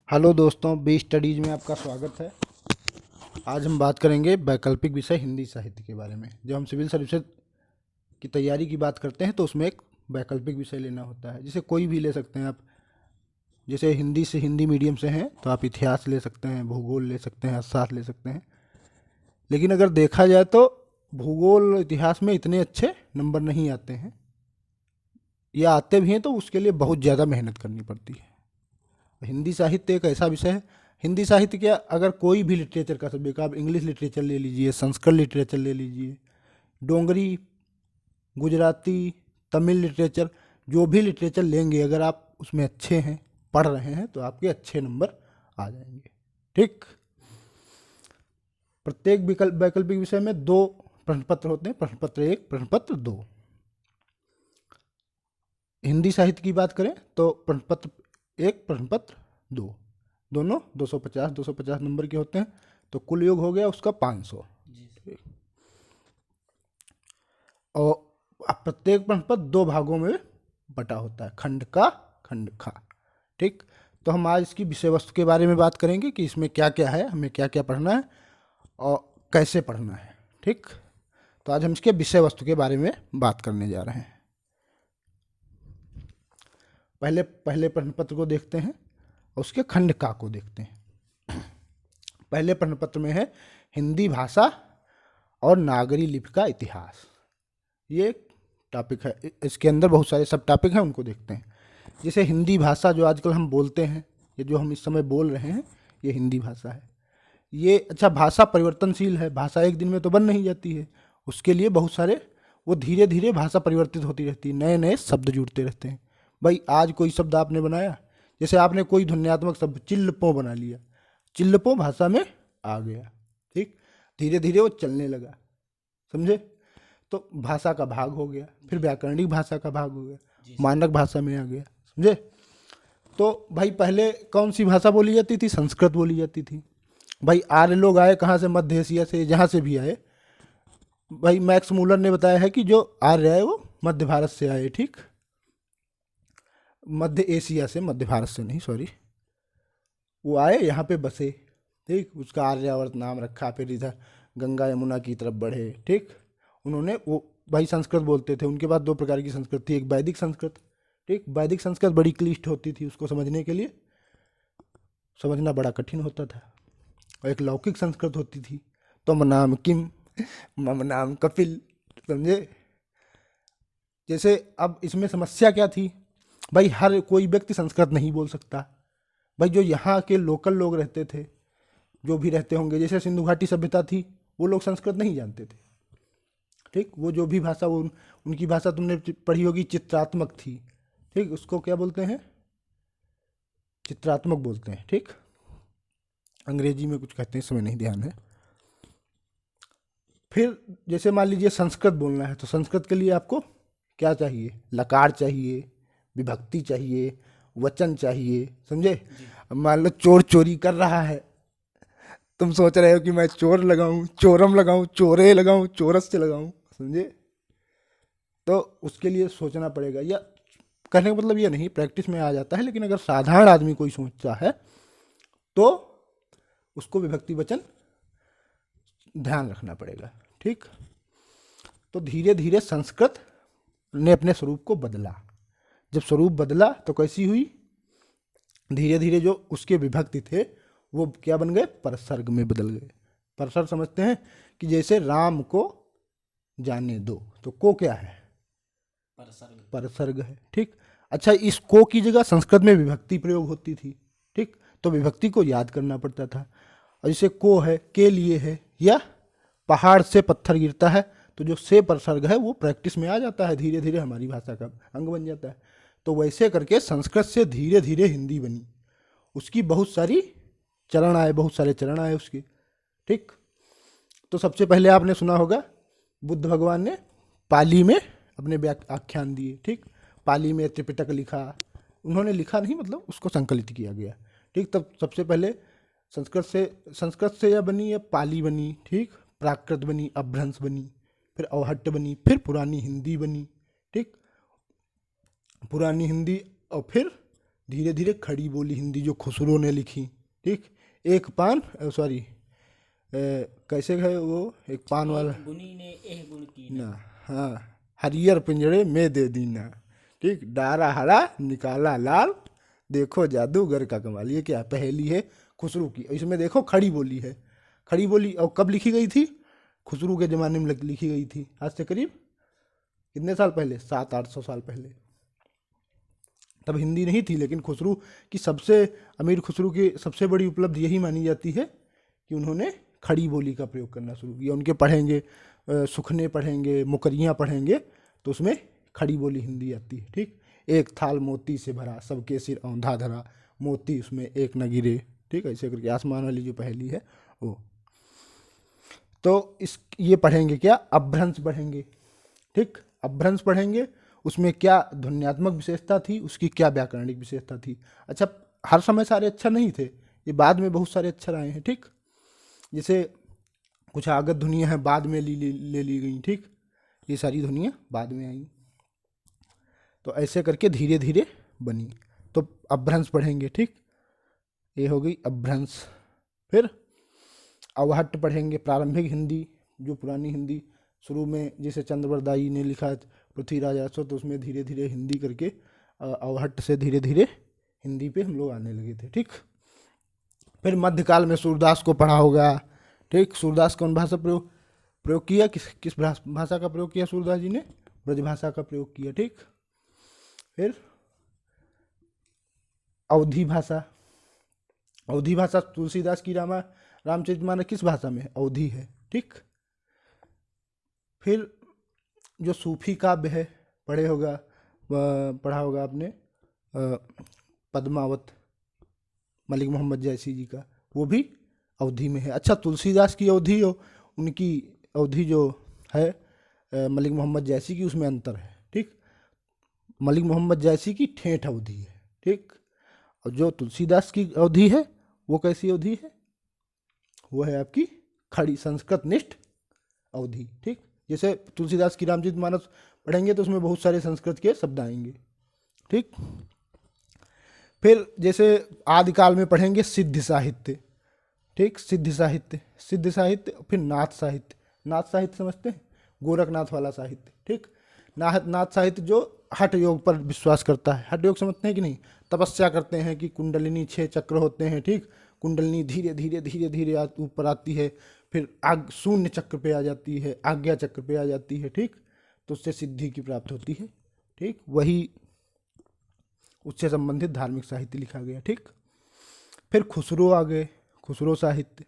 Hello दोस्तों, B studies में आपका स्वागत है। आज हम बात करेंगे वैकल्पिक विषय हिंदी साहित्य के बारे में। जब हम सिविल सर्विसेज की तैयारी की बात करते हैं तो उसमें एक वैकल्पिक विषय लेना होता है, जिसे कोई भी ले सकते हैं आप। जैसे हिंदी से हिंदी मीडियम से हैं तो आप इतिहास ले सकते हैं, भूगोल ले सकते हैं, अर्थशास्त्र ले सकते हैं। लेकिन अगर देखा जाए तो भूगोल इतिहास में इतने अच्छे नंबर नहीं आते हैं, या आते भी हैं तो उसके लिए बहुत ज़्यादा मेहनत करनी पड़ती है। हिंदी साहित्य एक ऐसा विषय है। हिंदी साहित्य क्या, अगर कोई भी लिटरेचर का सब्जेक्ट, आप इंग्लिश लिटरेचर ले लीजिए, संस्कृत लिटरेचर ले लीजिए, डोंगरी, गुजराती, तमिल लिटरेचर, जो भी लिटरेचर लेंगे, अगर आप उसमें अच्छे हैं, पढ़ रहे हैं, तो आपके अच्छे नंबर आ जाएंगे। ठीक। प्रत्येक वैकल्पिक विषय में दो प्रश्न पत्र होते हैं, प्रश्न पत्र एक, प्रश्न पत्र दो। हिंदी साहित्य की बात करें तो प्रश्न पत्र एक, प्रश्न पत्र दो, दोनों 250 250 नंबर के होते हैं। तो कुल योग हो गया उसका 500। ठीक। और अब प्रत्येक प्रश्न पत्र दो भागों में बटा होता है, खंड का, खंड खा। ठीक। तो हम आज इसकी विषय वस्तु के बारे में बात करेंगे कि इसमें क्या क्या है, हमें क्या क्या पढ़ना है और कैसे पढ़ना है। ठीक। तो आज हम इसके विषय वस्तु के बारे में बात करने जा रहे हैं। पहले पहले प्रश्न पत्र को देखते हैं और उसके खंड का को देखते हैं। पहले प्रश्न पत्र में है हिंदी भाषा और नागरी लिपि का इतिहास। ये टॉपिक है, इसके अंदर बहुत सारे सब टॉपिक हैं, उनको देखते हैं। जैसे हिंदी भाषा जो आजकल हम बोलते हैं, ये जो हम इस समय बोल रहे हैं, ये हिंदी भाषा है। ये अच्छा, भाषा परिवर्तनशील है, भाषा एक दिन में तो बन नहीं जाती है। उसके लिए बहुत सारे, वो धीरे धीरे भाषा परिवर्तित होती रहती है, नए नए शब्द जुड़ते रहते हैं। भाई आज कोई शब्द आपने बनाया, जैसे आपने कोई ध्वन्यात्मक शब्द चिल्लपो बना लिया, चिल्लपो भाषा में आ गया। ठीक। धीरे धीरे वो चलने लगा, समझे। तो भाषा का भाग हो गया, फिर व्याकरणिक भाषा का भाग हो गया, मानक भाषा में आ गया, समझे। तो भाई पहले कौन सी भाषा बोली जाती थी? संस्कृत बोली जाती थी। भाई आर्य लोग आए कहाँ से? मध्य एशिया से, जहाँ से भी आए। भाई मैक्स मूलर ने बताया है कि जो आर्य आए वो मध्य भारत से आए। ठीक। मध्य एशिया से, मध्य भारत से नहीं, सॉरी। वो आए, यहाँ पे बसे। ठीक। उसका आर्यावर्त नाम रखा, फिर इधर गंगा यमुना की तरफ बढ़े। ठीक। उन्होंने वो, भाई संस्कृत बोलते थे। उनके पास दो प्रकार की संस्कृत थी, एक वैदिक संस्कृत। ठीक। वैदिक संस्कृत बड़ी क्लिष्ट होती थी, उसको समझने के लिए समझना बड़ा कठिन होता था। और एक लौकिक संस्कृत होती थी, तुम नाम किम, मम नाम कपिल, समझे। जैसे अब इसमें समस्या क्या थी? भाई हर कोई व्यक्ति संस्कृत नहीं बोल सकता। भाई जो यहाँ के लोकल लोग रहते थे, जो भी रहते होंगे, जैसे सिंधु घाटी सभ्यता थी, वो लोग संस्कृत नहीं जानते थे। ठीक। वो जो भी भाषा, वो उनकी भाषा तुमने पढ़ी होगी, चित्रात्मक थी। ठीक। उसको क्या बोलते हैं? चित्रात्मक बोलते हैं। ठीक। अंग्रेजी में कुछ कहते हैं, समय नहीं ध्यान है। फिर जैसे मान लीजिए संस्कृत बोलना है, तो संस्कृत के लिए आपको क्या चाहिए? लकार चाहिए, विभक्ति चाहिए, वचन चाहिए, समझे। अब मान लो चोर चोरी कर रहा है, तुम सोच रहे हो कि मैं चोर लगाऊं, चोरम लगाऊं, चोरे लगाऊं, चोरस से लगाऊं, समझे। तो उसके लिए सोचना पड़ेगा, या कहने का मतलब ये नहीं, प्रैक्टिस में आ जाता है। लेकिन अगर साधारण आदमी कोई सोचता है तो उसको विभक्ति वचन ध्यान रखना पड़ेगा। ठीक। तो धीरे धीरे संस्कृत ने अपने स्वरूप को बदला। जब स्वरूप बदला तो कैसी हुई? धीरे धीरे जो उसके विभक्ति थे वो क्या बन गए? परसर्ग में बदल गए। परसर्ग समझते हैं कि जैसे राम को जाने दो, तो को क्या है? परसर्ग, परसर्ग है। ठीक। अच्छा, इस को की जगह संस्कृत में विभक्ति प्रयोग होती थी। ठीक। तो विभक्ति को याद करना पड़ता था। और जैसे को है, के लिए है, या पहाड़ से पत्थर गिरता है, तो जो से परसर्ग है वो प्रैक्टिस में आ जाता है, धीरे धीरे हमारी भाषा का अंग बन जाता है। तो वैसे करके संस्कृत से धीरे धीरे हिंदी बनी। उसकी बहुत सारी चरण आए, बहुत सारे चरण आए उसके। ठीक। तो सबसे पहले आपने सुना होगा, बुद्ध भगवान ने पाली में अपने आख्यान दिए। ठीक। पाली में त्रिपिटक लिखा, उन्होंने लिखा नहीं, मतलब उसको संकलित किया गया। ठीक। तब सबसे पहले संस्कृत से या बनी, या पाली बनी। ठीक। प्राकृत बनी, अपभ्रंश बनी, फिर अवहट्ट बनी, फिर पुरानी हिंदी बनी। ठीक। पुरानी हिंदी, और फिर धीरे धीरे खड़ी बोली हिंदी जो खुसरो ने लिखी, ठीक। एक पान सॉरी कैसे है वो, एक पान वाला गुनी ने एह गुण की ना, हाँ, हरियर पिंजरे में दे दीना, ठीक। डारा हरा निकाला लाल, देखो जादूगर का कमाल। ये क्या पहेली है खुसरो की, इसमें देखो खड़ी बोली है। खड़ी बोली और कब लिखी गई थी, खुसरो के ज़माने में लिखी गई थी, आज से करीब कितने साल पहले, 700-800 साल पहले। तब हिंदी नहीं थी, लेकिन खुसरो की सबसे अमीर खुसरो की सबसे बड़ी उपलब्धि यही मानी जाती है कि उन्होंने खड़ी बोली का प्रयोग करना शुरू किया। उनके पढ़ेंगे सुखने पढ़ेंगे, मुकरियाँ पढ़ेंगे, तो उसमें खड़ी बोली हिंदी आती है, ठीक। एक थाल मोती से भरा, सबके सिर औंधा धरा, मोती उसमें एक न गिरे, ठीक। ऐसे करके आसमान वाली जो पहेली है वो। तो इस ये पढ़ेंगे क्या, अपभ्रंश पढ़ेंगे, ठीक। अपभ्रंश पढ़ेंगे, उसमें क्या ध्वन्यात्मक विशेषता थी, उसकी क्या व्याकरणिक विशेषता थी। अच्छा, हर समय सारे अक्षर नहीं थे, ये बाद में बहुत सारे अक्षर आए हैं, ठीक। जैसे कुछ आगत ध्वनियाँ हैं बाद में ले ली गई, ठीक। ये सारी ध्वनियाँ बाद में आई, तो ऐसे करके धीरे धीरे बनी। तो अपभ्रंश पढ़ेंगे, ठीक। ये हो गई अपभ्रंश। फिर अवहट्ट पढ़ेंगे, प्रारंभिक हिंदी जो पुरानी हिंदी शुरू में जैसे चंद्रवरदाई ने लिखा है पृथ्वीराज आसो, तो उसमें धीरे धीरे हिंदी करके अवहट्ट से धीरे धीरे हिंदी पे हम लोग आने लगे थे, ठीक। फिर मध्यकाल में सूरदास को पढ़ा होगा, ठीक। सूरदास कौन भाषा प्रयोग किया, किस भाषा का प्रयोग किया सूरदास जी ने, ब्रजभाषा का प्रयोग किया, ठीक। फिर अवधी भाषा, अवधी भाषा तुलसीदास की रामचरितमानस किस भाषा में है, अवधी है, ठीक। फिर जो सूफी काव्य है पढ़ा होगा आपने, पद्मावत मलिक मोहम्मद जैसी जी का, वो भी अवधी में है। अच्छा, तुलसीदास की अवधी हो, उनकी अवधी जो है मलिक मोहम्मद जैसी की, उसमें अंतर है, ठीक। मलिक मोहम्मद जैसी की ठेठ अवधी है, ठीक। और जो तुलसीदास की अवधी है वो कैसी अवधी है, वो है आपकी खड़ी संस्कृत निष्ठ अवधी, ठीक। जैसे तुलसीदास की रामचरितमानस पढ़ेंगे तो उसमें बहुत सारे संस्कृत के शब्द आएंगे, ठीक। फिर जैसे आदिकाल में पढ़ेंगे सिद्ध साहित्य, ठीक। सिद्ध साहित्य, फिर नाथ साहित्य। नाथ साहित्य समझते हैं, गोरखनाथ वाला साहित्य, ठीक। नाथ साहित्य जो हठ योग पर विश्वास करता है, हठ योग समझते हैं कि नहीं, तपस्या करते हैं कि कुंडलिनी 6 चक्र होते हैं, ठीक। कुंडलिनी धीरे धीरे ऊपर आती है, फिर शून्य चक्र पे आ जाती है, आज्ञा चक्र पे आ जाती है, ठीक। तो उससे सिद्धि की प्राप्त होती है, ठीक। वही उससे संबंधित धार्मिक साहित्य लिखा गया, ठीक। फिर खुसरो आ गए, खुसरो साहित्य।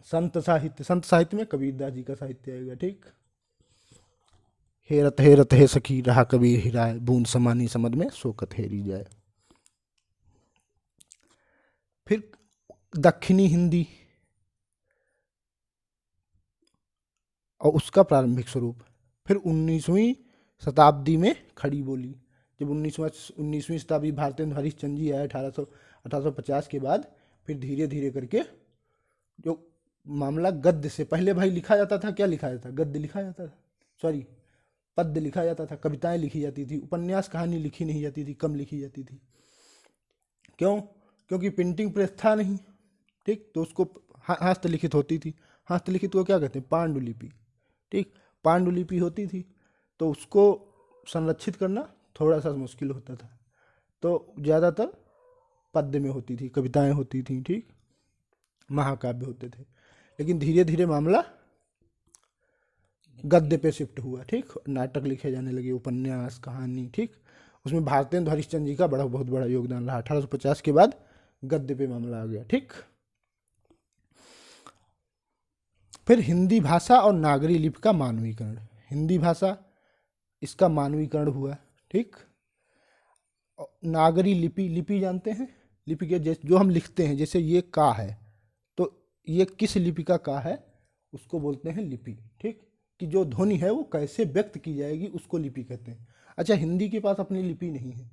संत साहित्य में कबीरदास जी का साहित्य आएगा, ठीक। हेरत हे सखी रहा कबीर हिराए, बूंद समानी समझ में शोकत हेरी जाए। फिर दक्षिणी हिंदी और उसका प्रारंभिक स्वरूप। फिर 19वीं शताब्दी में खड़ी बोली, जब 19वीं शताब्दी भारतेंद्र हरिश्चंद्र जी आए 1850 के बाद, फिर धीरे धीरे करके जो मामला गद्य से पहले भाई लिखा जाता था, क्या लिखा जाता था, गद्य लिखा जाता था, सॉरी पद्य लिखा जाता था, कविताएं लिखी जाती थी, उपन्यास कहानी लिखी नहीं जाती थी, कम लिखी जाती थी। क्यों, क्योंकि प्रिंटिंग प्रेस था नहीं, ठीक। तो उसको हस्तलिखित होती थी, हस्तलिखित को क्या कहते हैं, पांडुलिपि, ठीक। पांडुलिपि होती थी, तो उसको संरक्षित करना थोड़ा सा मुश्किल होता था, तो ज़्यादातर पद्य में होती थी, कविताएं होती थी, ठीक। महाकाव्य होते थे। लेकिन धीरे धीरे मामला गद्य पे शिफ्ट हुआ, ठीक। नाटक लिखे जाने लगे, उपन्यास कहानी, ठीक। उसमें भारतेंद्र हरिश्चंद्र जी का बहुत बड़ा योगदान रहा। 1850 के बाद गद्य पे मामला आ गया, ठीक। फिर हिंदी भाषा और नागरी लिपि का मानवीकरण, हिंदी भाषा इसका मानवीकरण हुआ, ठीक। नागरी लिपि जानते हैं, लिपि के जैसे जो हम लिखते हैं, जैसे ये का है, तो ये किस लिपि का का है, उसको बोलते हैं लिपि, ठीक। कि जो ध्वनि है वो कैसे व्यक्त की जाएगी उसको लिपि कहते हैं। अच्छा, हिंदी के पास अपनी लिपि नहीं है,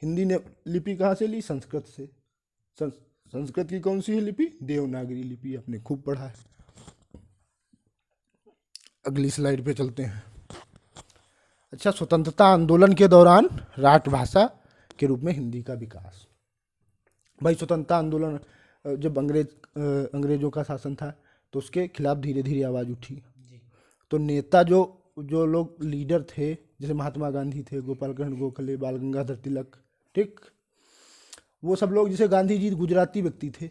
हिंदी ने लिपि कहाँ से ली, संस्कृत से। संस्कृत की कौन सी है लिपि, देवनागरी लिपि, आपने खूब पढ़ा है। अगली स्लाइड पे चलते हैं। अच्छा, स्वतंत्रता आंदोलन के दौरान राष्ट्रभाषा के रूप में हिंदी का विकास। भाई स्वतंत्रता आंदोलन जब अंग्रेजों का शासन था तो उसके खिलाफ धीरे धीरे आवाज़ उठी। तो नेता जो जो लोग लीडर थे, जैसे महात्मा गांधी थे, गोपाल कृष्ण गोखले, बाल गंगाधर तिलक, ठीक, वो सब लोग, जैसे गांधी जी गुजराती व्यक्ति थे,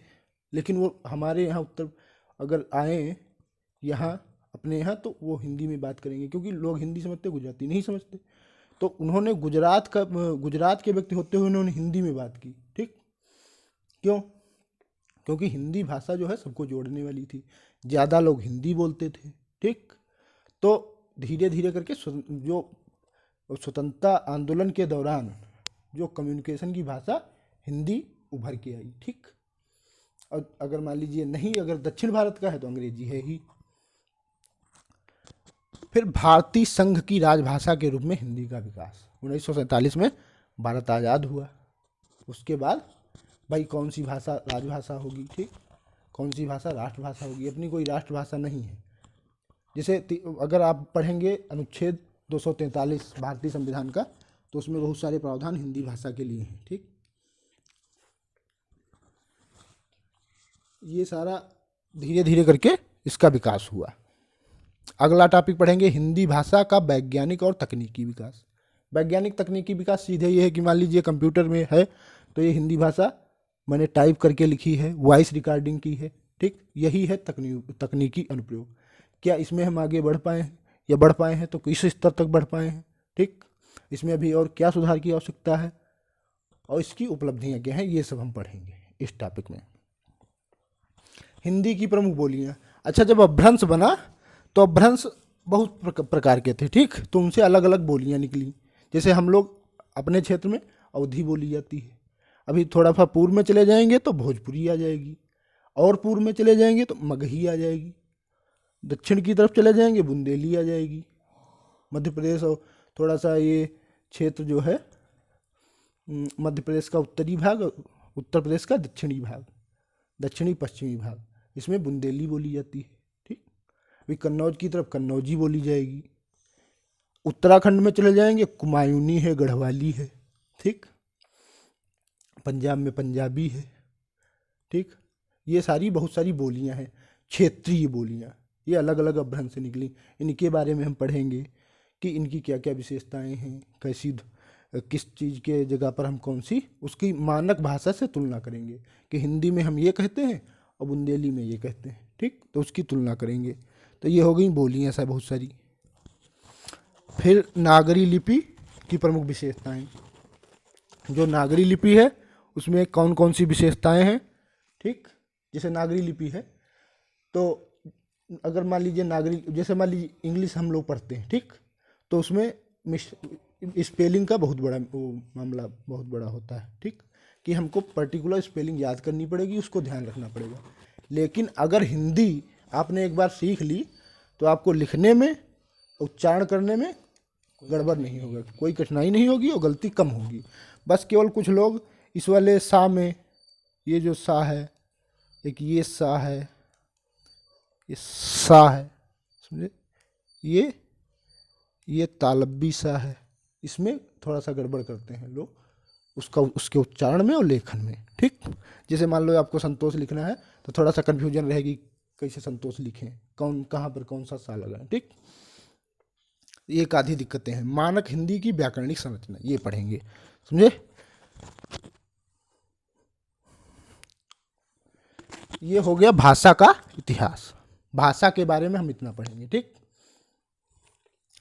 लेकिन वो हमारे यहाँ उत्तर अगर आए यहाँ अपने यहाँ तो वो हिंदी में बात करेंगे, क्योंकि लोग हिंदी समझते, गुजराती नहीं समझते। तो उन्होंने गुजरात के व्यक्ति होते हुए उन्होंने हिंदी में बात की, ठीक। क्यों? क्योंकि हिंदी भाषा जो है सबको जोड़ने वाली थी, ज़्यादा लोग हिंदी बोलते थे, ठीक। तो धीरे धीरे करके जो स्वतंत्रता आंदोलन के दौरान जो कम्युनिकेशन की भाषा हिंदी उभर के आई, ठीक। और अगर मान लीजिए नहीं, अगर दक्षिण भारत का है तो अंग्रेजी है ही। फिर भारतीय संघ की राजभाषा के रूप में हिंदी का विकास 1947 में भारत आज़ाद हुआ। उसके बाद भाई कौन सी भाषा राजभाषा होगी, ठीक, कौन सी भाषा राष्ट्रभाषा होगी? अपनी कोई राष्ट्रभाषा नहीं है। जैसे अगर आप पढ़ेंगे अनुच्छेद 243 भारतीय संविधान का, तो उसमें बहुत सारे प्रावधान हिंदी भाषा के लिए हैं, ठीक। ये सारा धीरे धीरे करके इसका विकास हुआ। अगला टॉपिक पढ़ेंगे हिंदी भाषा का वैज्ञानिक और तकनीकी विकास। वैज्ञानिक तकनीकी विकास सीधे ये है कि मान लीजिए कंप्यूटर में है तो ये हिंदी भाषा मैंने टाइप करके लिखी है, वॉइस रिकॉर्डिंग की है, ठीक। यही है तकनीकी अनुप्रयोग। क्या इसमें हम आगे बढ़ पाए हैं, या बढ़ पाए हैं तो किस स्तर तक बढ़ पाए हैं, ठीक। इसमें अभी और क्या सुधार की आवश्यकता है और इसकी उपलब्धियां क्या हैं, ये सब हम पढ़ेंगे इस टॉपिक में। हिंदी की प्रमुख बोलियां। अच्छा, जब अपभ्रंश बना तो अपभ्रंश बहुत प्रकार के थे, ठीक। तो उनसे अलग अलग बोलियां निकली। जैसे हम लोग अपने क्षेत्र में अवधी बोली जाती है, अभी थोड़ा सा पूर्व में चले जाएंगे तो भोजपुरी आ जाएगी, और पूर्व में चले जाएंगे तो मगही आ जाएगी, दक्षिण की तरफ चले जाएंगे बुंदेली आ जाएगी। मध्य प्रदेश और थोड़ा सा ये क्षेत्र जो है मध्य प्रदेश का उत्तरी भाग, उत्तर प्रदेश का दक्षिणी भाग, दक्षिणी पश्चिमी भाग, इसमें बुंदेली बोली जाती है, ठीक। अभी कन्नौज की तरफ कन्नौजी बोली जाएगी। उत्तराखंड में चले जाएंगे कुमायूनी है, गढ़वाली है, ठीक। पंजाब में पंजाबी है, ठीक। ये सारी बहुत सारी बोलियां हैं, क्षेत्रीय बोलियां, ये अलग अलग अपभ्रंश से निकली। इनके बारे में हम पढ़ेंगे कि इनकी क्या क्या विशेषताएं हैं, कैसी किस चीज़ के जगह पर हम कौन सी उसकी मानक भाषा से तुलना करेंगे कि हिंदी में हम ये कहते हैं और बुंदेली में ये कहते हैं, ठीक। तो उसकी तुलना करेंगे। तो ये हो गई बोलियां ऐसा बहुत सारी। फिर नागरी लिपि की प्रमुख विशेषताएं। जो नागरी लिपि है उसमें कौन कौन सी विशेषताएं हैं, ठीक। जैसे नागरी लिपि है तो अगर मान लीजिए जैसे मान लीजिए इंग्लिश हम लोग पढ़ते हैं, ठीक। तो उसमें स्पेलिंग का बहुत बड़ा मामला बहुत बड़ा होता है, ठीक, कि हमको पर्टिकुलर स्पेलिंग याद करनी पड़ेगी, उसको ध्यान रखना पड़ेगा। लेकिन अगर हिंदी आपने एक बार सीख ली तो आपको लिखने में, उच्चारण करने में गड़बड़ नहीं होगा, कोई कठिनाई नहीं होगी और गलती कम होगी। बस केवल कुछ लोग इस वाले सा में, ये जो सा है, एक ये सा है, ये सा है, समझे, ये तालब्बी सा है, इसमें थोड़ा सा गड़बड़ करते हैं लोग उसके उच्चारण में और लेखन में, ठीक। जैसे मान लो आपको संतोष लिखना है तो थोड़ा सा कन्फ्यूजन रहेगी कैसे संतोष लिखें, कौन कहाँ पर कौन सा सा लगाएं, ठीक। एक आधी दिक्कतें हैं। मानक हिंदी की व्याकरणिक संरचना, ये पढ़ेंगे, समझे। ये हो गया भाषा का इतिहास। भाषा के बारे में हम इतना पढ़ेंगे, ठीक।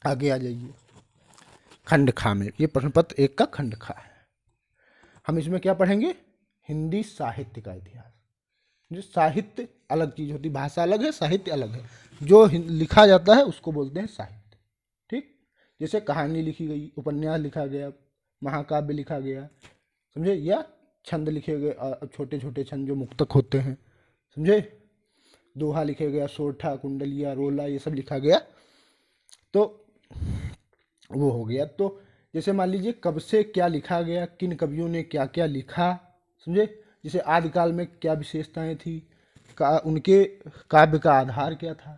आगे आ जाइए खंड खा में, ये प्रश्न पत्र 1 का खंड खा है। हम इसमें क्या पढ़ेंगे, हिंदी साहित्य का इतिहास। जो साहित्य अलग चीज होती, भाषा अलग है, साहित्य अलग है। जो लिखा जाता है उसको बोलते हैं साहित्य, ठीक। जैसे कहानी लिखी गई, उपन्यास लिखा गया, महाकाव्य लिखा गया, समझे, या छंद लिखे गए, छोटे छोटे छंद जो मुक्तक होते हैं, समझे, दोहा लिखे गया, सोठा, कुंडलिया, रोला, ये सब लिखा गया, तो वो हो गया। तो जैसे मान लीजिए कब से क्या लिखा गया, किन कवियों ने क्या क्या लिखा, समझे। जैसे आदिकाल में क्या विशेषताएं थी, उनके काव्य का आधार क्या था,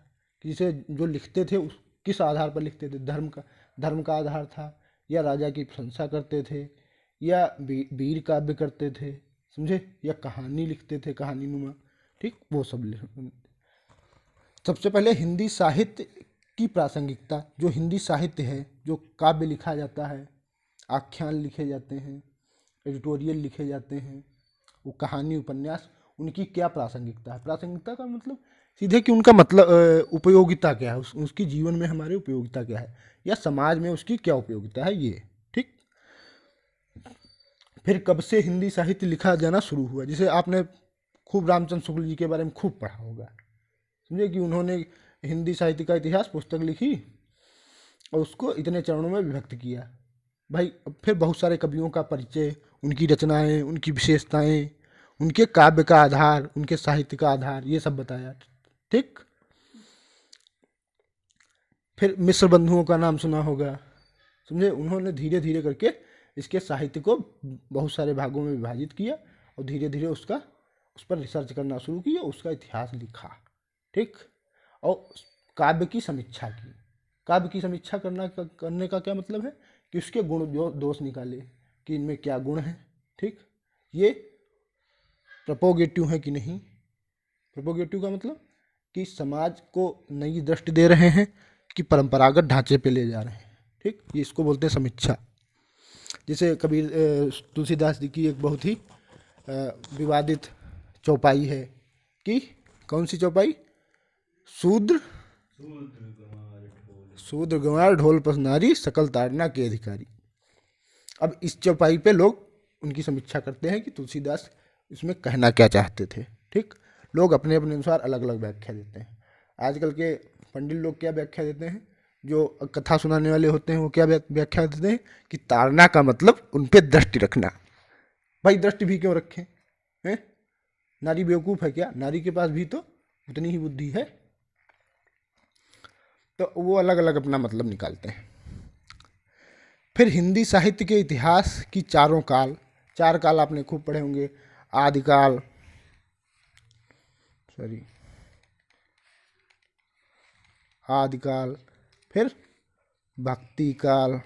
कि जैसे जो लिखते थे उस किस आधार पर लिखते थे, धर्म का आधार था, या राजा की प्रशंसा करते थे, या वीर काव्य करते थे, समझे, या कहानी लिखते थे, कहानी नुमा, ठीक, वो सब सबसे पहले हिंदी साहित्य की प्रासंगिकता। जो हिंदी साहित्य है, जो काव्य लिखा जाता है, आख्यान लिखे जाते हैं, एडिटोरियल लिखे जाते हैं, वो कहानी उपन्यास, उनकी क्या प्रासंगिकता है। प्रासंगिकता का मतलब सीधे कि उनका मतलब उपयोगिता क्या है, उसकी जीवन में हमारे उपयोगिता क्या है, या समाज में उसकी क्या उपयोगिता है, ये ठीक। फिर कब से हिंदी साहित्य लिखा जाना शुरू हुआ, जैसे आपने खूब रामचंद्र शुक्ल जी के बारे में खूब पढ़ा होगा, समझे, कि उन्होंने हिंदी साहित्य का इतिहास पुस्तक लिखी और उसको इतने चरणों में विभक्त किया भाई। फिर बहुत सारे कवियों का परिचय, उनकी रचनाएं, उनकी विशेषताएं, उनके काव्य का आधार, उनके साहित्य का आधार, ये सब बताया, ठीक। फिर मिश्र बंधुओं का नाम सुना होगा, समझे, उन्होंने धीरे धीरे करके इसके साहित्य को बहुत सारे भागों में विभाजित किया और धीरे धीरे उस पर रिसर्च करना शुरू किया, उसका इतिहास लिखा, ठीक। और काव्य की समीक्षा की। काव्य की समीक्षा करने का क्या मतलब है कि उसके गुण दोष निकाले कि इनमें क्या गुण है, ठीक। ये प्रोपोगेटिव है कि नहीं। प्रोपोगेटिव का मतलब कि समाज को नई दृष्टि दे रहे हैं कि परंपरागत ढांचे पे ले जा रहे हैं, ठीक। ये इसको बोलते हैं समीक्षा। जैसे कबीर तुलसीदास जी की एक बहुत ही विवादित चौपाई है कि कौन सी चौपाई, शूद्र गंवार ढोल पसनारी सकल ताड़ना के अधिकारी। अब इस चौपाई पे लोग उनकी समीक्षा करते हैं कि तुलसीदास इसमें कहना क्या चाहते थे, ठीक। लोग अपने अपने अनुसार अलग अलग व्याख्या देते हैं। आजकल के पंडित लोग क्या व्याख्या देते हैं, जो कथा सुनाने वाले होते हैं वो क्या व्याख्या देते हैं कि ताड़ना का मतलब उन पे दृष्टि रखना। भाई दृष्टि भी क्यों रखें, हैं? नारी बेवकूफ़ है क्या? नारी के पास भी तो उतनी ही बुद्धि है। तो वो अलग अलग अपना मतलब निकालते हैं। फिर हिंदी साहित्य के इतिहास की चार काल आपने खूब पढ़े होंगे। आदिकाल, फिर भक्ति काल,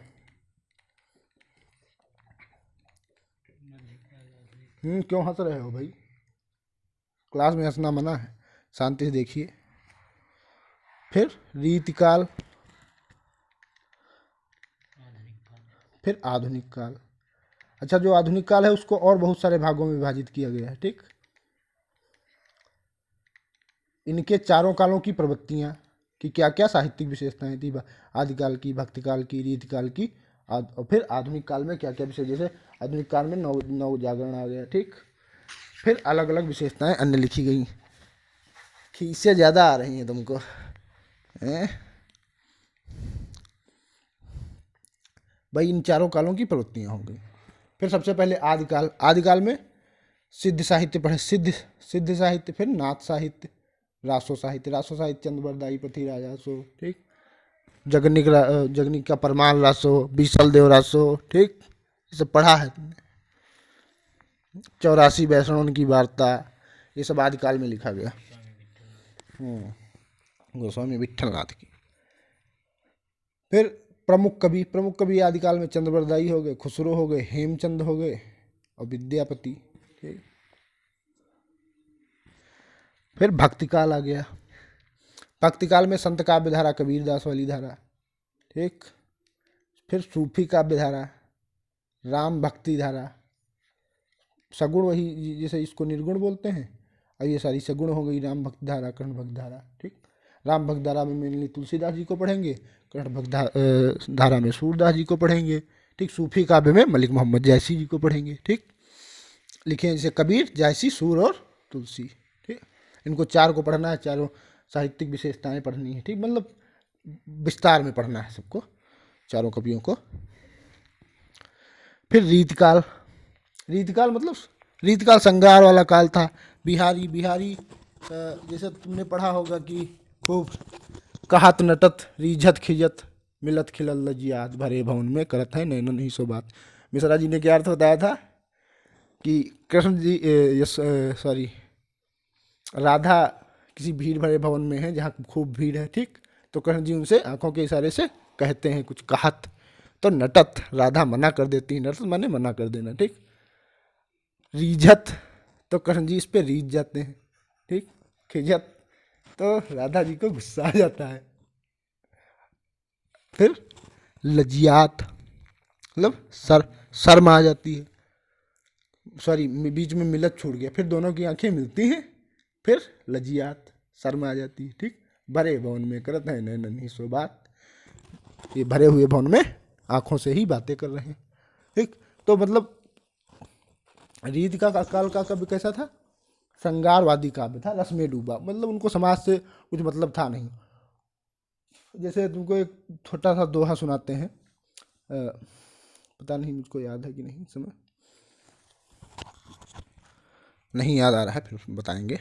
क्यों हंस रहे हो भाई? क्लास में हंसना मना है, शांति से देखिए। फिर रीतिकाल, फिर आधुनिक काल। अच्छा, जो आधुनिक काल है उसको और बहुत सारे भागों में विभाजित किया गया है, ठीक। इनके चारों कालों की प्रवृत्तियां कि क्या क्या साहित्यिक विशेषताएं थी, आदिकाल की, भक्तिकाल की, रीतिकाल की, और फिर आधुनिक काल में क्या क्या विशेष, जैसे आधुनिक काल में नव जागरण आ गया, ठीक। फिर अलग अलग विशेषताएं अन्य लिखी गई। खींचे ज़्यादा आ रही हैं तुमको, हैं? भाई इन चारों कालों की प्रवृत्तियां हो गई। फिर सबसे पहले आदिकाल में सिद्ध साहित्य पढ़े, सिद्ध साहित्य, फिर नाथ साहित्य, रासो साहित्य चंद्रबरदाई पृथ्वीराज रासो, ठीक। जगनिक का परमाल रासो, बीसल देव रासो, ठीक। ये सब पढ़ा है तुमने। 84 वैष्णव की वार्ता, ये सब आदिकाल में लिखा गया, गोस्वामी विट्ठलनाथ की। फिर प्रमुख कवि आदिकाल में चंद्रबरदाई हो गए, खुसरो हो गए, हेमचंद हो गए और विद्यापति, ठीक। फिर भक्तिकाल आ गया। भक्तिकाल में संत काव्य धारा, कबीरदास वाली धारा, ठीक। फिर सूफी काव्य धारा, राम भक्ति धारा, सगुण वही जैसे इसको निर्गुण बोलते हैं, और ये सारी सगुण हो गई, राम भक्ति धारा, कृष्ण भक्ति धारा, ठीक। राम भक्त धारा में मेनली तुलसीदास जी को पढ़ेंगे, कृष्ण भक्त धारा में सूरदास जी को पढ़ेंगे, ठीक। सूफी काव्य में मलिक मोहम्मद जायसी जी को पढ़ेंगे, ठीक। लिखे हैं जैसे कबीर, जायसी, सूर और तुलसी, ठीक। इनको चार को पढ़ना है, चारों साहित्यिक विशेषताएं पढ़नी है, ठीक। मतलब विस्तार में पढ़ना है सबको, चारों कवियों को। फिर रीतिकाल मतलब रीतिकाल श्रृंगार वाला काल था। बिहारी जैसे तुमने पढ़ा होगा कि खूब कहत नटत रीझत खिजत मिलत खिलल लजियात भरे भवन में करत है नैनन नहीं सो बात। मिश्रा जी ने क्या अर्थ बताया था कि कृष्ण जी राधा किसी भीड़ भरे भवन में है जहाँ खूब भीड़ है, ठीक। तो कृष्ण जी उनसे आंखों के इशारे से कहते हैं कुछ कहत, तो नटत, राधा मना कर देती है, नटत माने मना कर देना, ठीक। रीझत, तो कृष्ण जी इस पे रीझ जाते हैं, ठीक। खिजत, तो राधा जी को गुस्सा आ जाता है। फिर लजियात, मतलब शर्म आ जाती है, सॉरी बीच में मिलत छूट गया, फिर दोनों की आंखें मिलती हैं, फिर लजियात, शर्म आ जाती है, ठीक। भरे भवन में करत है नैनन सो बात, ये भरे हुए भवन में आंखों से ही बातें कर रहे हैं, ठीक। तो मतलब रीत का काल का कवि कैसा था, श्रृंगारवादी काव्य था, रस में डूबा, मतलब उनको समाज से कुछ मतलब था नहीं। जैसे तुमको एक छोटा सा दोहा सुनाते हैं, पता नहीं मुझको याद है कि नहीं, इस समय नहीं याद आ रहा है, फिर बताएंगे।